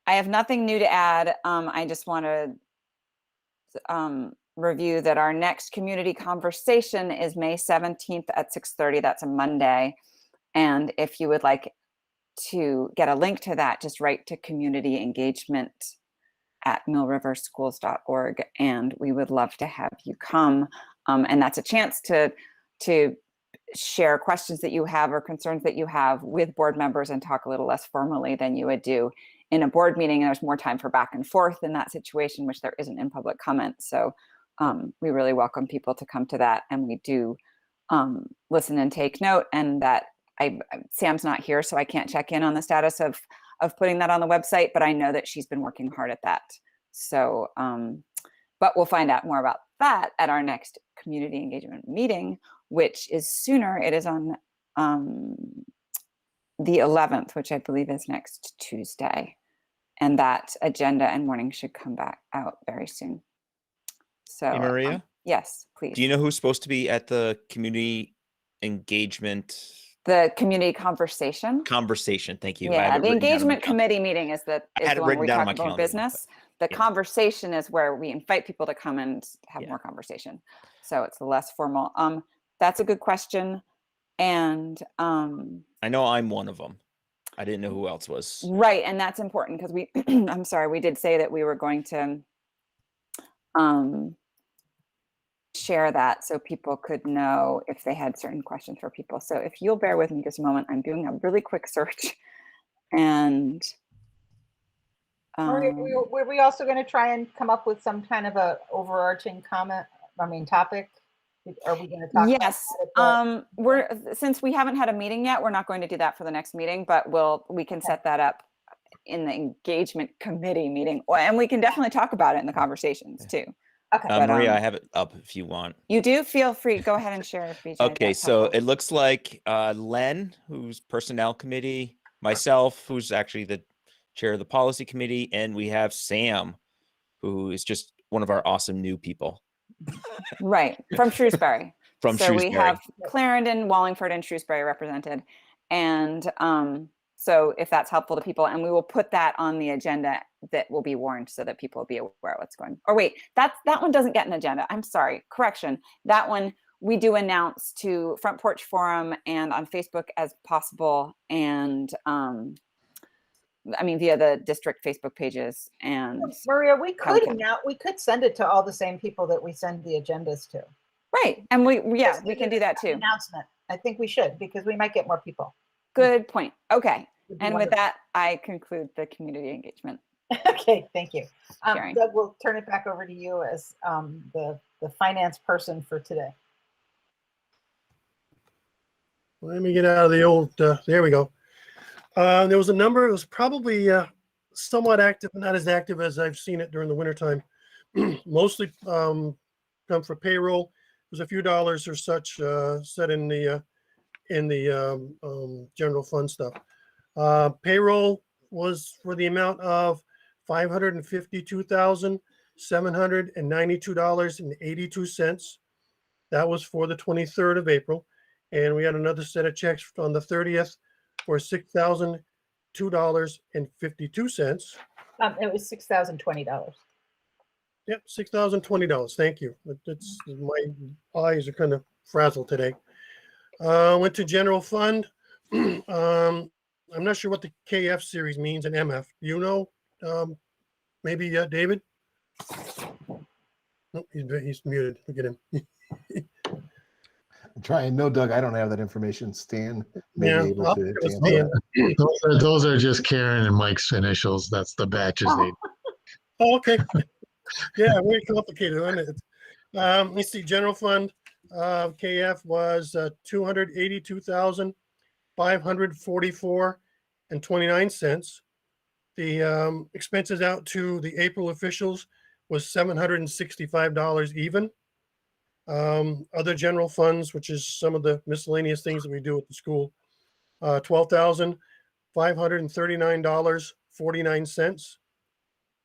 I have nothing new to add. I just want to review that our next community conversation is May 17th at 6:30. That's a Monday. And if you would like to get a link to that, just write to community engagement at millriverschools.org, and we would love to have you come. And that's a chance to share questions that you have or concerns that you have with board members and talk a little less formally than you would do in a board meeting. And there's more time for back and forth in that situation, which there isn't in public comment. So we really welcome people to come to that, and we do listen and take note. And that Sam's not here, so I can't check in on the status of putting that on the website, but I know that she's been working hard at that. So, but we'll find out more about that at our next community engagement meeting, which is sooner. It is on the 11th, which I believe is next Tuesday. And that agenda and warning should come back out very soon. So, Hey, Maria? Yes, please. Do you know who's supposed to be at the community engagement? The community conversation. Thank you. Yeah, the engagement committee meeting is the one where we talk about business. The conversation is where we invite people to come and have more conversation. So it's less formal. That's a good question. And I know I'm one of them. I didn't know who else was. Right, and that's important because we I'm sorry, we did say that we were going to share that so people could know if they had certain questions for people. So if you'll bear with me just a moment, I'm doing a really quick search. And were we also going to try and come up with some kind of a overarching topic? Are we going to talk? Yes. Since we haven't had a meeting yet, we're not going to do that for the next meeting, but we can set that up in the engagement committee meeting, and we can definitely talk about it in the conversations too. Okay. Maria, I have it up if you want. You do? Feel free. Go ahead and share it, BJ. Okay, so it looks like Len, who's personnel committee, myself, who's actually the chair of the policy committee, and we have Sam, who is just one of our awesome new people. Right, from Shrewsbury. So we have Clarendon, Wallingford, and Shrewsbury represented. And so if that's helpful to people, and we will put that on the agenda that will be warned so that people will be aware of what's going on. Or wait, that one doesn't get an agenda. I'm sorry, correction. That one we do announce to Front Porch Forum and on Facebook as possible. And I mean, via the district Facebook pages and. Maria, we how we could can- now, we could send it to all the same people that we send the agendas to. Right, and we can do that too. Announcement. I think we should, because we might get more people. Good point. Okay, Would be and with wonderful. that, I conclude the community engagement. Okay, thank you. Sharing. Doug, we'll turn it back over to you as the finance person for today. Let me get out of the old, there we go. There was a number, it was probably somewhat active, but not as active as I've seen it during the wintertime. Mostly come for payroll. There's a few dollars or such set in the general fund stuff. Payroll was for the amount of $552,792.82. That was for the 23rd of April. And we had another set of checks on the 30th for $6,002.52. It was $6,020. Yep, $6,020. Thank you. It's my eyes are kind of frazzled today. Went to general fund. I'm not sure what the KF series means and MF. You know, maybe David. Nope, he's muted. Look at him. I'm trying. No, Doug, I don't have that information. Stan may Yeah, be able I'll to give it answer Stan. that. Those are just Karen and Mike's initials. That's the batches they. Oh, okay. Yeah, very complicated, isn't it? Let's see, general fund, KF was $282,544.29. The expenses out to the April officials was $765 even. Other general funds, which is some of the miscellaneous things that we do at the school, $12,539.49.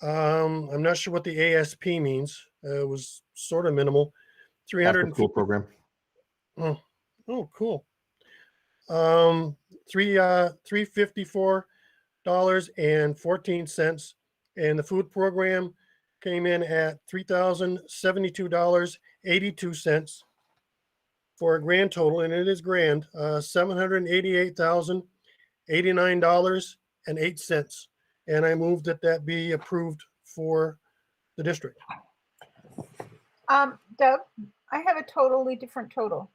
I'm not sure what the ASP means. It was sort of minimal. After school program. Oh, cool. $354.14, and the food program came in at $3,072.82 for a grand total, and it is grand, $788,089.08. And I move that that be approved for the district. Doug, I have a totally different total.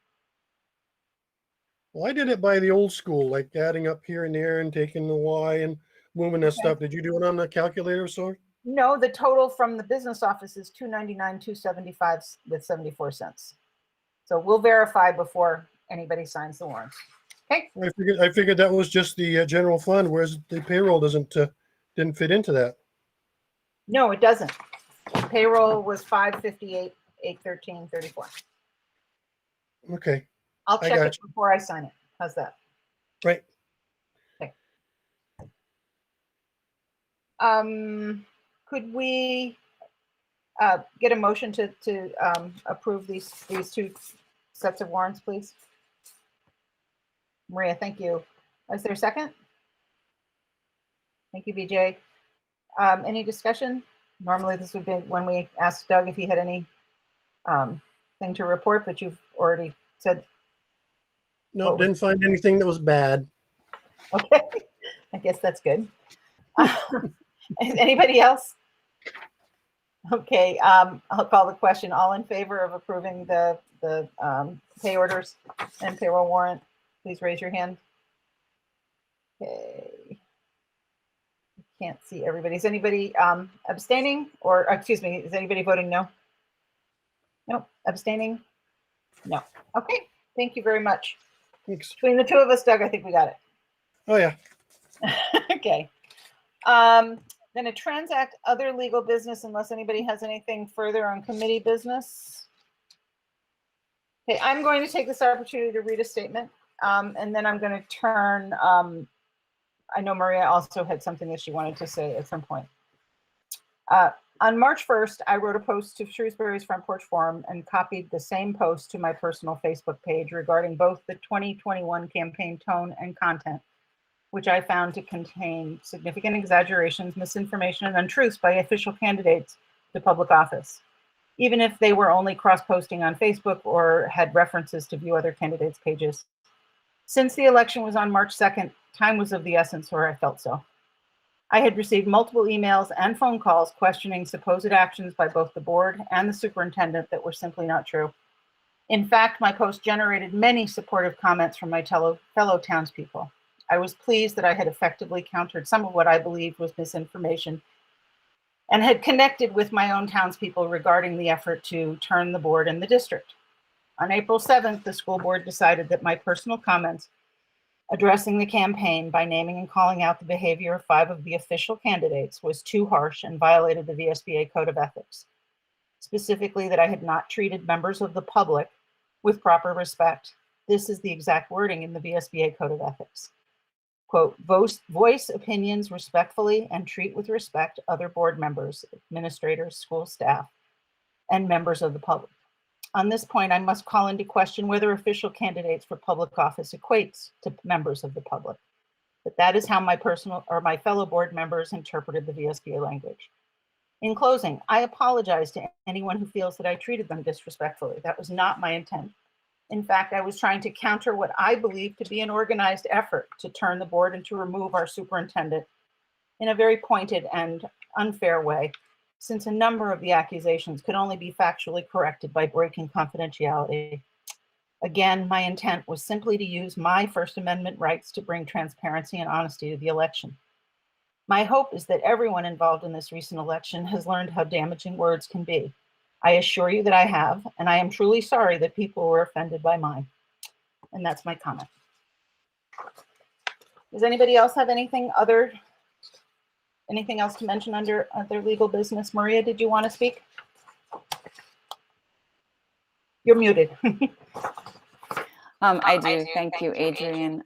Well, I did it by the old school, like adding up here and there and taking the Y and moving that stuff. Did you do it on the calculator, so? No, the total from the business office is $299,275 with 74 cents. So we'll verify before anybody signs the warrants. Okay. I figured that was just the general fund, whereas the payroll didn't fit into that. No, it doesn't. Payroll was $558,813.34. Okay. I'll I check got it before I sign it. How's that? Right. Okay. Could we get a motion to approve these two sets of warrants, please? Maria, thank you. Is there a second? Thank you, BJ. Any discussion? Normally this would be when we ask Doug if he had any thing to report, but you've already said. No, didn't find anything that was bad. Okay, I guess that's good. Anybody else? Okay, I'll call the question. All in favor of approving the pay orders and payroll warrant, please raise your hand. Okay. Can't see everybody. Is anybody abstaining, or excuse me, is anybody voting no? No, abstaining? No. Okay, thank you very much. Thanks. Between the two of us, Doug, I think we got it. Oh, yeah. Okay. Then to transact other legal business unless anybody has anything further on committee business. Okay, I'm going to take this opportunity to read a statement, and then I'm going to turn. I know Maria also had something that she wanted to say at some point. On March 1st, I wrote a post to Shrewsbury's Front Porch Forum and copied the same post to my personal Facebook page regarding both the 2021 campaign tone and content, which I found to contain significant exaggerations, misinformation, and untruths by official candidates to public office, even if they were only cross-posting on Facebook or had references to view other candidates' pages. Since the election was on March 2nd, time was of the essence, or I felt so. I had received multiple emails and phone calls questioning supposed actions by both the board and the superintendent that were simply not true. In fact, my post generated many supportive comments from my fellow townspeople. I was pleased that I had effectively countered some of what I believed was misinformation and had connected with my own townspeople regarding the effort to turn the board and the district. On April 7th, the school board decided that my personal comments addressing the campaign by naming and calling out the behavior of 5 of the official candidates was too harsh and violated the VSBA Code of Ethics. Specifically, that I had not treated members of the public with proper respect. This is the exact wording in the VSBA Code of Ethics. Quote, voice opinions respectfully and treat with respect other board members, administrators, school staff, and members of the public. On this point, I must call into question whether official candidates for public office equates to members of the public. But that is how my fellow board members interpreted the VSBA language. In closing, I apologize to anyone who feels that I treated them disrespectfully. That was not my intent. In fact, I was trying to counter what I believe to be an organized effort to turn the board and to remove our superintendent in a very pointed and unfair way, since a number of the accusations could only be factually corrected by breaking confidentiality. Again, my intent was simply to use my First Amendment rights to bring transparency and honesty to the election. My hope is that everyone involved in this recent election has learned how damaging words can be. I assure you that I have, and I am truly sorry that people were offended by mine. And that's my comment. Does anybody else have anything else to mention under other legal business? Maria, did you want to speak? You're muted. I do. Thank you, Adrian.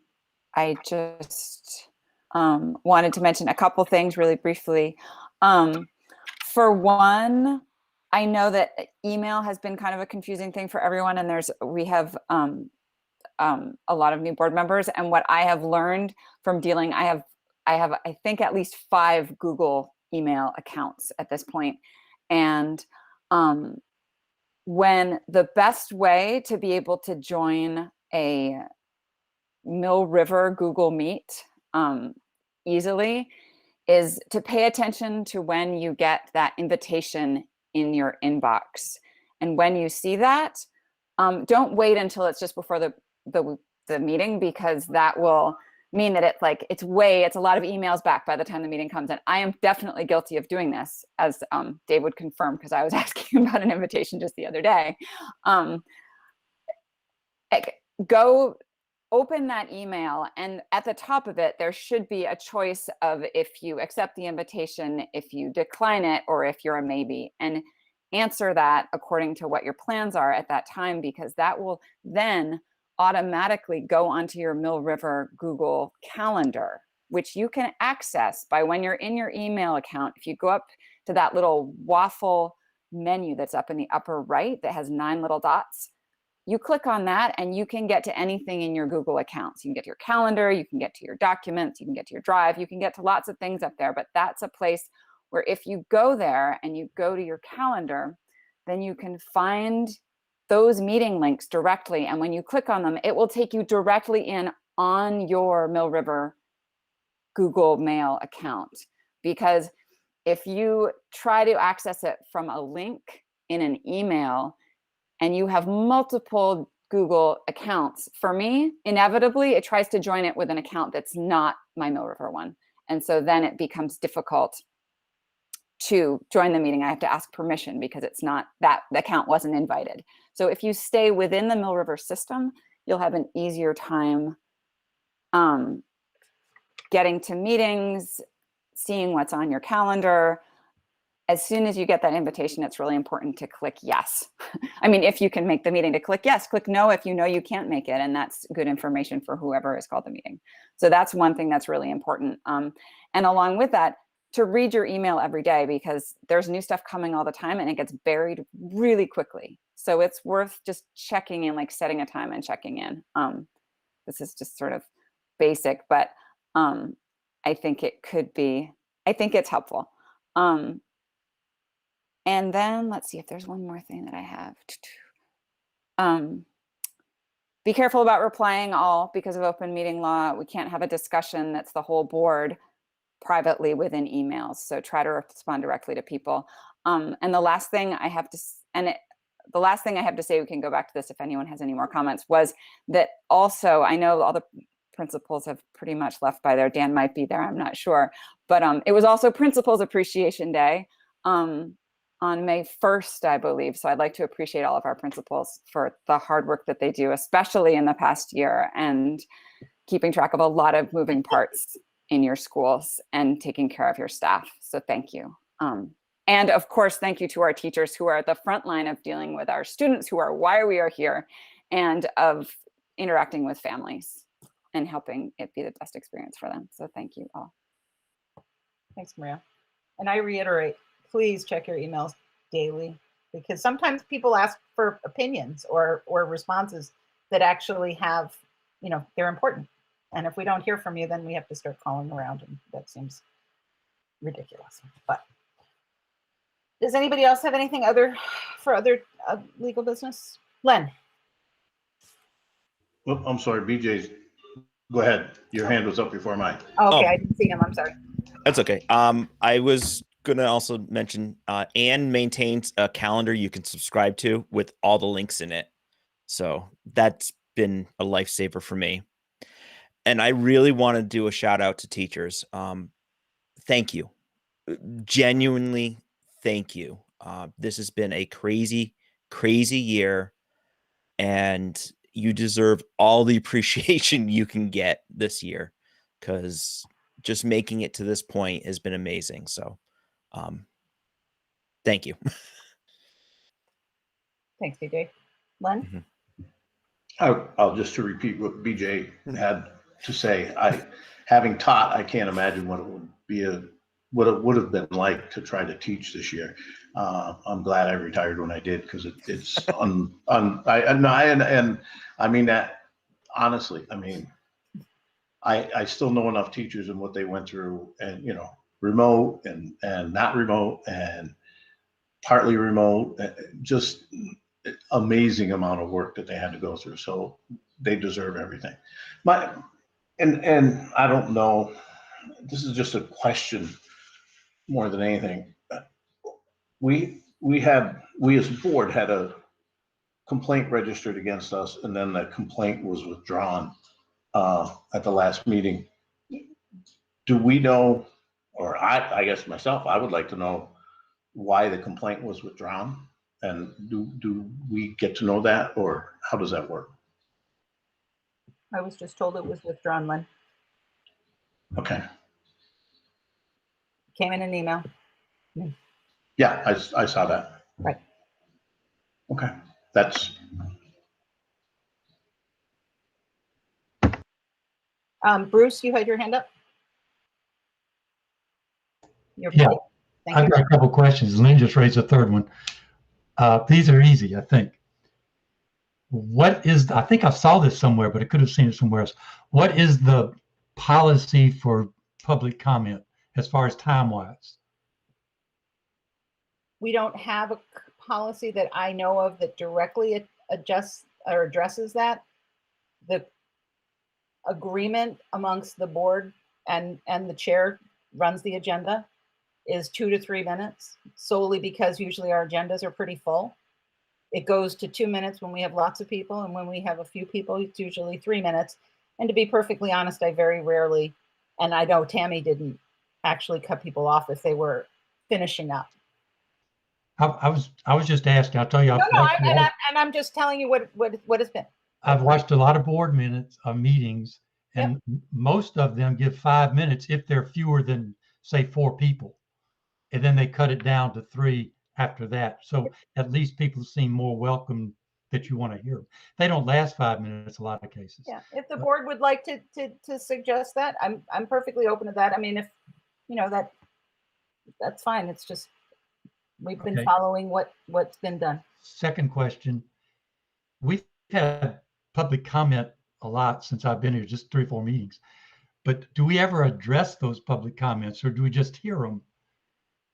I just wanted to mention a couple things really briefly. For one, I know that email has been kind of a confusing thing for everyone, and we have a lot of new board members. And what I have learned from dealing, I have I think at least 5 Google email accounts at this point. And when the best way to be able to join a Mill River Google Meet easily is to pay attention to when you get that invitation in your inbox. And when you see that, don't wait until it's just before the meeting, because that will mean that it's a lot of emails back by the time the meeting comes. And I am definitely guilty of doing this, as Dave would confirm, because I was asking about an invitation just the other day. Go open that email, and at the top of it, there should be a choice of if you accept the invitation, if you decline it, or if you're a maybe, and answer that according to what your plans are at that time, because that will then automatically go onto your Mill River Google Calendar, which you can access by when you're in your email account. If you go up to that little waffle menu that's up in the upper right that has 9 little dots, you click on that and you can get to anything in your Google accounts. You can get to your calendar, you can get to your documents, you can get to your drive, you can get to lots of things up there. But that's a place where if you go there and you go to your calendar, then you can find those meeting links directly. And when you click on them, it will take you directly in on your Mill River Google Mail account. Because if you try to access it from a link in an email, and you have multiple Google accounts, for me, inevitably, it tries to join it with an account that's not my Mill River one. And so then it becomes difficult to join the meeting. I have to ask permission because it's not, that the account wasn't invited. So if you stay within the Mill River system, you'll have an easier time getting to meetings, seeing what's on your calendar. As soon as you get that invitation, it's really important to click yes. I mean, if you can make the meeting, to click yes, click no if you know you can't make it. And that's good information for whoever has called the meeting. So that's one thing that's really important. And along with that, to read your email every day, because there's new stuff coming all the time and it gets buried really quickly. So it's worth just checking in, like setting a time and checking in. This is just sort of basic, but I think it could be, I think it's helpful. And then let's see if there's one more thing that I have. Be careful about replying all because of open meeting law. We can't have a discussion that's the whole board privately within emails. So try to respond directly to people. And the last thing I have to, the last thing I have to say, we can go back to this if anyone has any more comments, was that also, I know all the principals have pretty much left by there. Dan might be there, I'm not sure. But it was also Principals Appreciation Day on May 1st, I believe. So I'd like to appreciate all of our principals for the hard work that they do, especially in the past year, and keeping track of a lot of moving parts in your schools and taking care of your staff. So thank you. And of course, thank you to our teachers who are at the front line of dealing with our students, who are why we are here, and of interacting with families and helping it be the best experience for them. So thank you all. Thanks, Maria. And I reiterate, please check your emails daily, because sometimes people ask for opinions or responses that actually have, you know, they're important. And if we don't hear from you, then we have to start calling around, and that seems ridiculous. But does anybody else have anything for other legal business? Len. Oh, I'm sorry, BJ's. Go ahead. Your hand was up before mine. Oh, okay, I didn't see him. I'm sorry. That's okay. I was gonna also mention Anne maintains a calendar you can subscribe to with all the links in it. So that's been a lifesaver for me. And I really want to do a shout out to teachers. Thank you. Genuinely, thank you. This has been a crazy, crazy year, and you deserve all the appreciation you can get this year, because just making it to this point has been amazing. So thank you. Thanks, BJ. Len? I'll just to repeat what BJ had to say. Having taught, I can't imagine what it would be what it would have been like to try to teach this year. I'm glad I retired when I did, because it's and I mean that honestly. I mean, I still know enough teachers and what they went through, and you know, remote and not remote and partly remote, just amazing amount of work that they had to go through. So they deserve everything. And I don't know, this is just a question more than anything. We as a board had a complaint registered against us, and then that complaint was withdrawn at the last meeting. Do we know, or I guess myself, I would like to know why the complaint was withdrawn, and do we get to know that, or how does that work? I was just told it was withdrawn, Len. Okay. Came in an email. Yeah, I saw that. Right. Okay, that's. Bruce, you had your hand up? Yeah, I've got a couple questions. Lynn just raised a third one. These are easy, I think. What is, I think I saw this somewhere, but I could have seen it somewhere else. What is the policy for public comment as far as time-wise? We don't have a policy that I know of that directly adjusts or addresses that. The agreement amongst the board and the chair runs the agenda is 2 to 3 minutes, solely because usually our agendas are pretty full. It goes to 2 minutes when we have lots of people, and when we have a few people, it's usually 3 minutes. And to be perfectly honest, I very rarely, and I know Tammy didn't actually cut people off if they were finishing up. I was just asking. I'll tell you. I'm just telling you what it's been. I've watched a lot of board minutes of meetings, and most of them give 5 minutes if they're fewer than, say, 4 people, and then they cut it down to 3 after that. So at least people seem more welcome that you want to hear them. They don't last 5 minutes a lot of cases. Yeah, if the board would like to suggest that, I'm perfectly open to that. I mean, if you know that's fine. It's just we've been following what's been done. Second question: we've had public comment a lot since I've been here, just 3 or 4 meetings. But do we ever address those public comments, or do we just hear them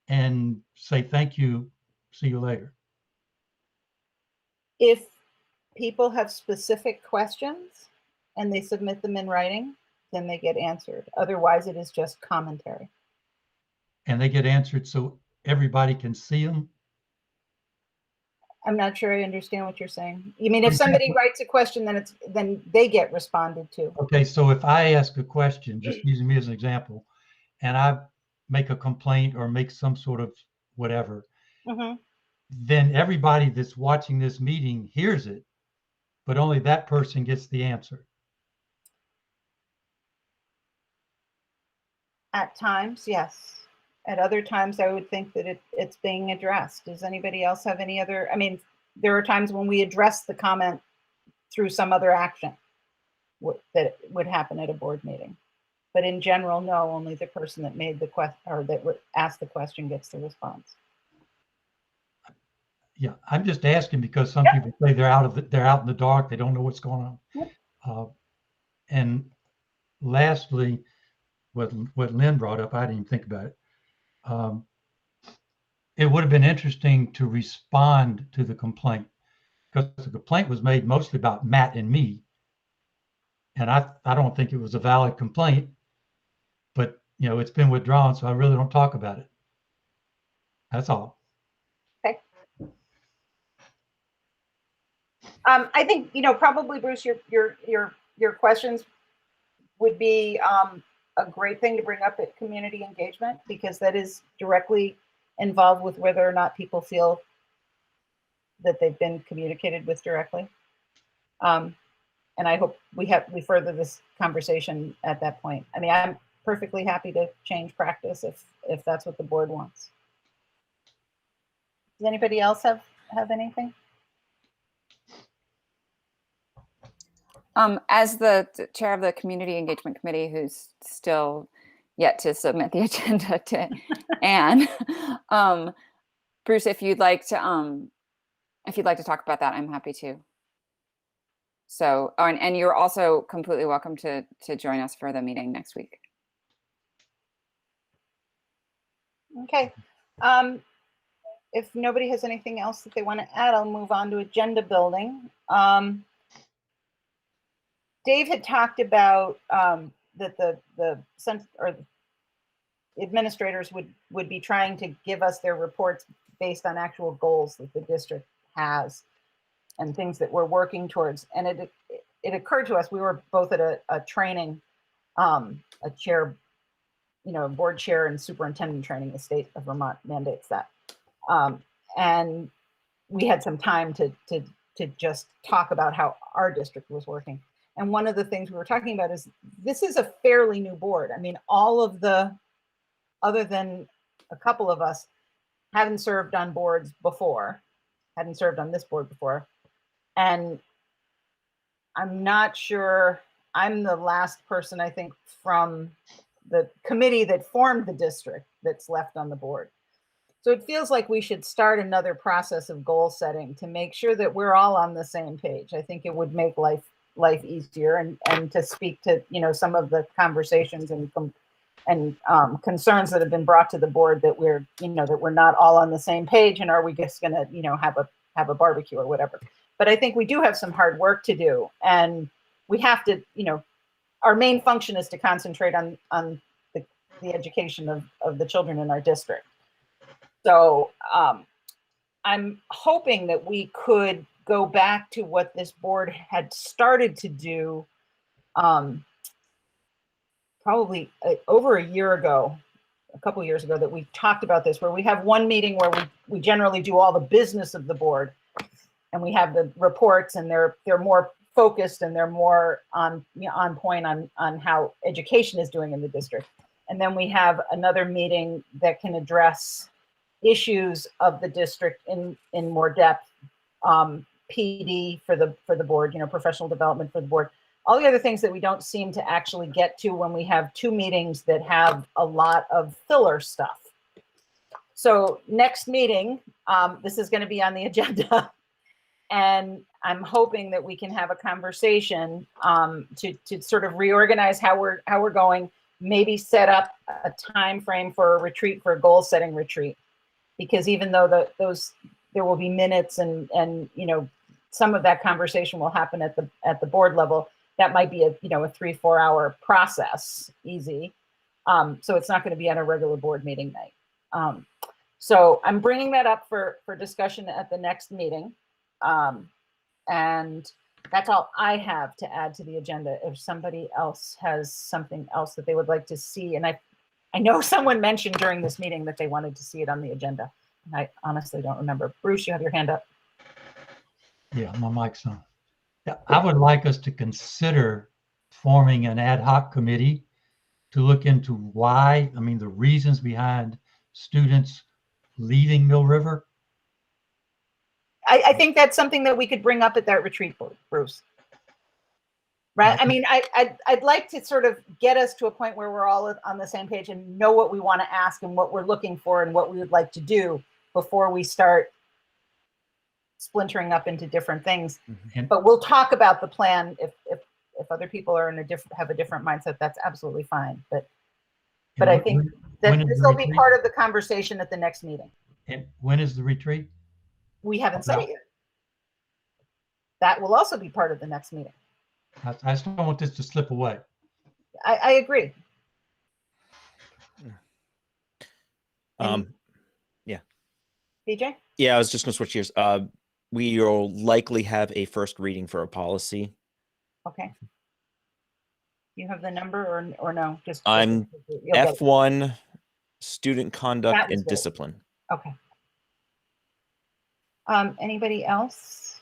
and say thank you, see you later? If people have specific questions and they submit them in writing, then they get answered. Otherwise, it is just commentary. and they get answered so everybody can see them? I'm not sure I understand what you're saying. You mean if somebody writes a question, then they get responded to? Okay, so if I ask a question, just using me as an example, and I make a complaint or make some sort of whatever, Mm-hmm. then everybody that's watching this meeting hears it, but only that person gets the answer. At times, yes. At other times, I would think that it's being addressed. Does anybody else have any other? I mean, there are times when we address the comment through some other action that would happen at a board meeting. But in general, no, only the person that made the question or that asked the question gets the response. Yeah, I'm just asking because some people say they're out in the dark. They don't know what's going on. And lastly, what Lynn brought up, I didn't even think about it. It would have been interesting to respond to the complaint because the complaint was made mostly about Matt and me. And I don't think it was a valid complaint, but you know, it's been withdrawn, so I really don't talk about it. That's all. Okay. I think, you know, probably Bruce, your questions would be a great thing to bring up at community engagement, because that is directly involved with whether or not people feel that they've been communicated with directly. And I hope we further this conversation at that point. I mean, I'm perfectly happy to change practice if that's what the board wants. Does anybody else have anything? As the chair of the Community Engagement Committee, who's still yet to submit the agenda to Anne, Bruce, if you'd like to talk about that, I'm happy to. So, and you're also completely welcome to join us for the meeting next week. Okay. If nobody has anything else that they want to add, I'll move on to agenda building. Dave had talked about that the administrators would be trying to give us their reports based on actual goals that the district has and things that we're working towards. And it occurred to us, we were both at a training, a chair, you know, board chair and superintendent training. The state of Vermont mandates that. And we had some time to just talk about how our district was working. And one of the things we were talking about is this is a fairly new board. I mean, all of the, other than a couple of us, hadn't served on boards before, hadn't served on this board before. And I'm not sure, I'm the last person, I think, from the committee that formed the district that's left on the board. So it feels like we should start another process of goal setting to make sure that we're all on the same page. I think it would make life easier, and to speak to, you know, some of the conversations and concerns that have been brought to the board that we're, you know, that we're not all on the same page, and are we just going to, you know, have a barbecue or whatever. But I think we do have some hard work to do, and we have to, you know, our main function is to concentrate on the education of the children in our district. So I'm hoping that we could go back to what this board had started to do probably over a year ago, a couple years ago, that we talked about this, where we have one meeting where we generally do all the business of the board, and we have the reports, and they're more focused, and they're more on point on how education is doing in the district. And then we have another meeting that can address issues of the district in more depth, PD for the board, you know, professional development for the board, all the other things that we don't seem to actually get to when we have two meetings that have a lot of filler stuff. So next meeting, this is going to be on the agenda, and I'm hoping that we can have a conversation to sort of reorganize how we're going, maybe set up a time frame for a retreat, for a goal setting retreat, because even though there will be minutes and you know, some of that conversation will happen at the board level, that might be a 3-4 hour process, easy. So it's not going to be on a regular board meeting night. So I'm bringing that up for discussion at the next meeting. And that's all I have to add to the agenda. If somebody else has something else that they would like to see, and I know someone mentioned during this meeting that they wanted to see it on the agenda. And I honestly don't remember. Bruce, you have your hand up. Yeah, my mic's on. Yeah, I would like us to consider forming an ad hoc committee to look into why, I mean, the reasons behind students leaving Mill River. I think that's something that we could bring up at that retreat, Bruce. Right? I mean, I'd like to sort of get us to a point where we're all on the same page and know what we want to ask and what we're looking for and what we would like to do before we start splintering up into different things. But we'll talk about the plan if other people are have a different mindset. That's absolutely fine. But I think that this will be part of the conversation at the next meeting. And when is the retreat? We haven't said it yet. That will also be part of the next meeting. I just don't want this to slip away. I agree. Yeah. BJ? Yeah, I was just going to switch gears. We will likely have a first reading for a policy. Okay. You have the number or no? Just I'm F1, student conduct and good. discipline. Okay. Anybody else?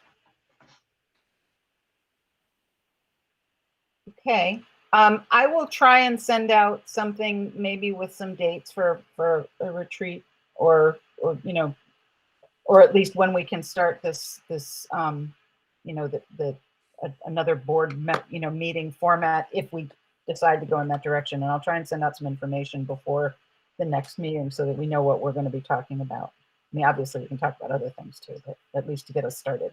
Okay. I will try and send out something maybe with some dates for a retreat or you know, or at least when we can start this you know, another board meeting format if we decide to go in that direction. And I'll try and send out some information before the next meeting so that we know what we're going to be talking about. I mean, obviously we can talk about other things too, but at least to get us started.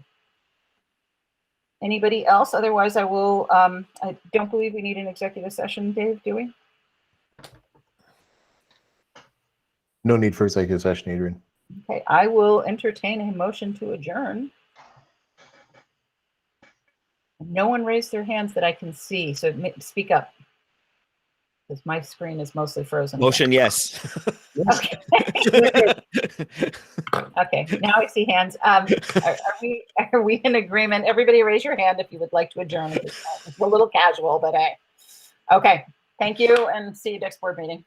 Anybody else? Otherwise, I will, I don't believe we need an executive session, Dave, do we? No need for executive session, Adrian. Okay, I will entertain a motion to adjourn. No one raised their hands that I can see, so speak up. Because my screen is mostly frozen. Motion, yes. Okay. Okay, now I see hands. Are we in agreement? Everybody raise your hand if you would like to adjourn. It's a little casual, but hey. Okay, thank you and see you next board meeting.